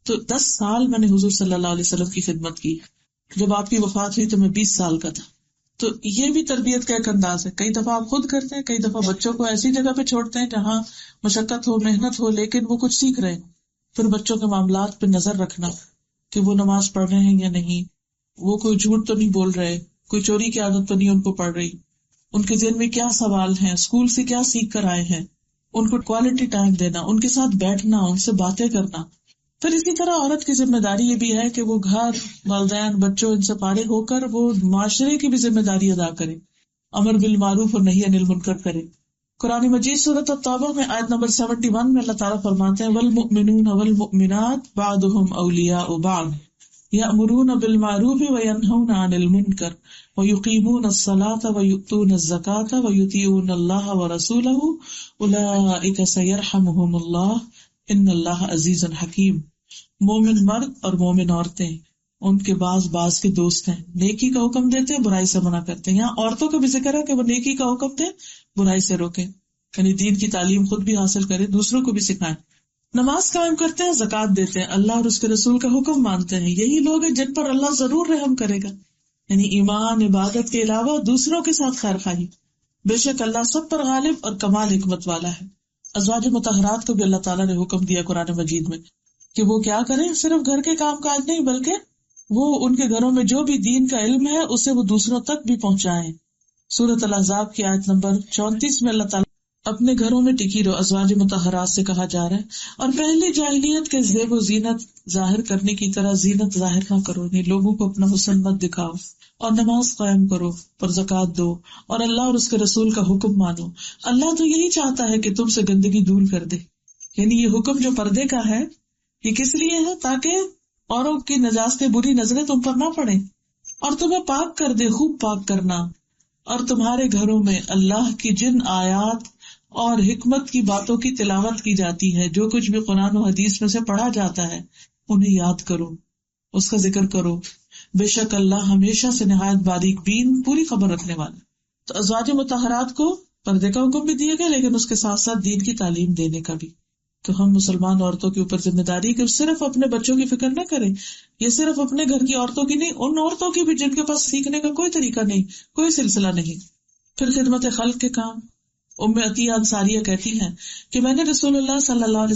تو 10 سال میں نے حضور صلی اللہ علیہ وسلم کی خدمت کی. جب آپ کی وفات ہوئی تو میں 20 سال کا تھا. تو یہ بھی تربیت کا ایک انداز ہے. کئی دفعہ آپ خود کرتے ہیں، کئی دفعہ بچوں کو ایسی جگہ پہ چھوڑتے ہیں جہاں مشقت ہو، محنت ہو، لیکن وہ کچھ سیکھ رہے ہیں. پھر بچوں کے معاملات پہ نظر رکھنا کہ وہ نماز پڑھ رہے ہیں یا نہیں، وہ کوئی جھوٹ تو نہیں بول رہے، کوئی چوری کی عادت تو نہیں ان کو پڑ رہی، ان کے ذہن میں کیا سوال ہیں، اسکول سے کیا سیکھ کر آئے ہیں. ان کو کوالٹی ٹائم دینا، ان کے ساتھ بیٹھنا، ان سے باتیں کرنا. پھر اسی طرح عورت کی ذمہ داری یہ بھی ہے کہ وہ گھر، والدین، بچوں، ان سے فارغ ہو کر وہ معاشرے کی بھی ذمہ داری ادا کرے، امر بالمعروف اور نہی عن المنکر کرے. قرآن مجید سورۃ التوبہ میں آیت نمبر 71 میں اللہ تعالیٰ فرماتے ہیں والمؤمنون والمؤمنات بعضهم اولیاء بعض یأمرون بالمعروف وینہون عن المنکر ویقیمون الصلاة ویؤتون الزکاة ویطیعون اللہ ورسولہ اولئک سیرحمہم اللہ ان اللہ عزیز حکیم. مومن مرد اور مومن عورتیں ان کے بعض کے دوست ہیں، نیکی کا حکم دیتے ہیں، برائی سے منع کرتے ہیں. یہاں عورتوں کا بھی ذکر ہے کہ وہ نیکی کا حکم دیں، برائی سے روکیں، یعنی دین کی تعلیم خود بھی حاصل کریں، دوسروں کو بھی سکھائیں. نماز قائم کرتے ہیں، زکوٰۃ دیتے ہیں، اللہ اور اس کے رسول کا حکم مانتے ہیں. یہی لوگ ہیں جن پر اللہ ضرور رحم کرے گا، یعنی ایمان، عبادت کے علاوہ دوسروں کے ساتھ خیر خواہی. بے شک اللہ سب پر غالب اور کمال حکمت والا ہے. ازواج مطہرات کو بھی اللہ تعالیٰ نے حکم دیا قرآن مجید میں کہ وہ کیا کریں، صرف گھر کے کام کاج نہیں بلکہ وہ ان کے گھروں میں جو بھی دین کا علم ہے اسے وہ دوسروں تک بھی پہنچائیں. سورۃ الاحزاب کی آیت نمبر 34 میں اللہ تعالیٰ اپنے گھروں میں ٹکی رہو ازواج مطہرات سے کہا جا رہا ہے، اور پہلی جاہلیت کے زیب و زینت ظاہر کرنے کی طرح زینت ظاہر نہ کرو، نہیں لوگوں کو اپنا حسن مت دکھاؤ، اور نماز قائم کرو اور زکوٰۃ دو اور اللہ اور اس کے رسول کا حکم مانو. اللہ تو یہی چاہتا ہے کہ تم سے گندگی دور کر دے. یعنی یہ حکم جو پردے کا ہے یہ کس لیے ہے؟ تاکہ اوروں کی نجاستیں، بری نظریں تم پر نہ پڑیں، اور تمہیں پاک کر دے، خوب پاک کرنا. اور تمہارے گھروں میں اللہ کی جن آیات اور حکمت کی باتوں کی تلاوت کی جاتی ہے، جو کچھ بھی قرآن و حدیث میں سے پڑھا جاتا ہے انہیں یاد کرو، اس کا ذکر کرو. بے شک اللہ ہمیشہ سے نہایت باریک بین، پوری خبر رکھنے والا. تو ازواج مطہرات کو پردے کا حکم بھی دیا گیا، لیکن اس کے ساتھ ساتھ دین کی تعلیم دینے کا بھی. تو ہم مسلمان عورتوں کے اوپر ذمہ داری کہ صرف اپنے بچوں کی فکر نہ کریں، یہ صرف اپنے گھر کی عورتوں کی نہیں، ان عورتوں کی بھی جن کے پاس سیکھنے کا کوئی طریقہ نہیں، کوئی سلسلہ نہیں. پھر خدمت خلق کے کام. ام عطیہ انصاریہ کہتی ہیں کہ میں نے رسول اللہ صلی اللہ علیہ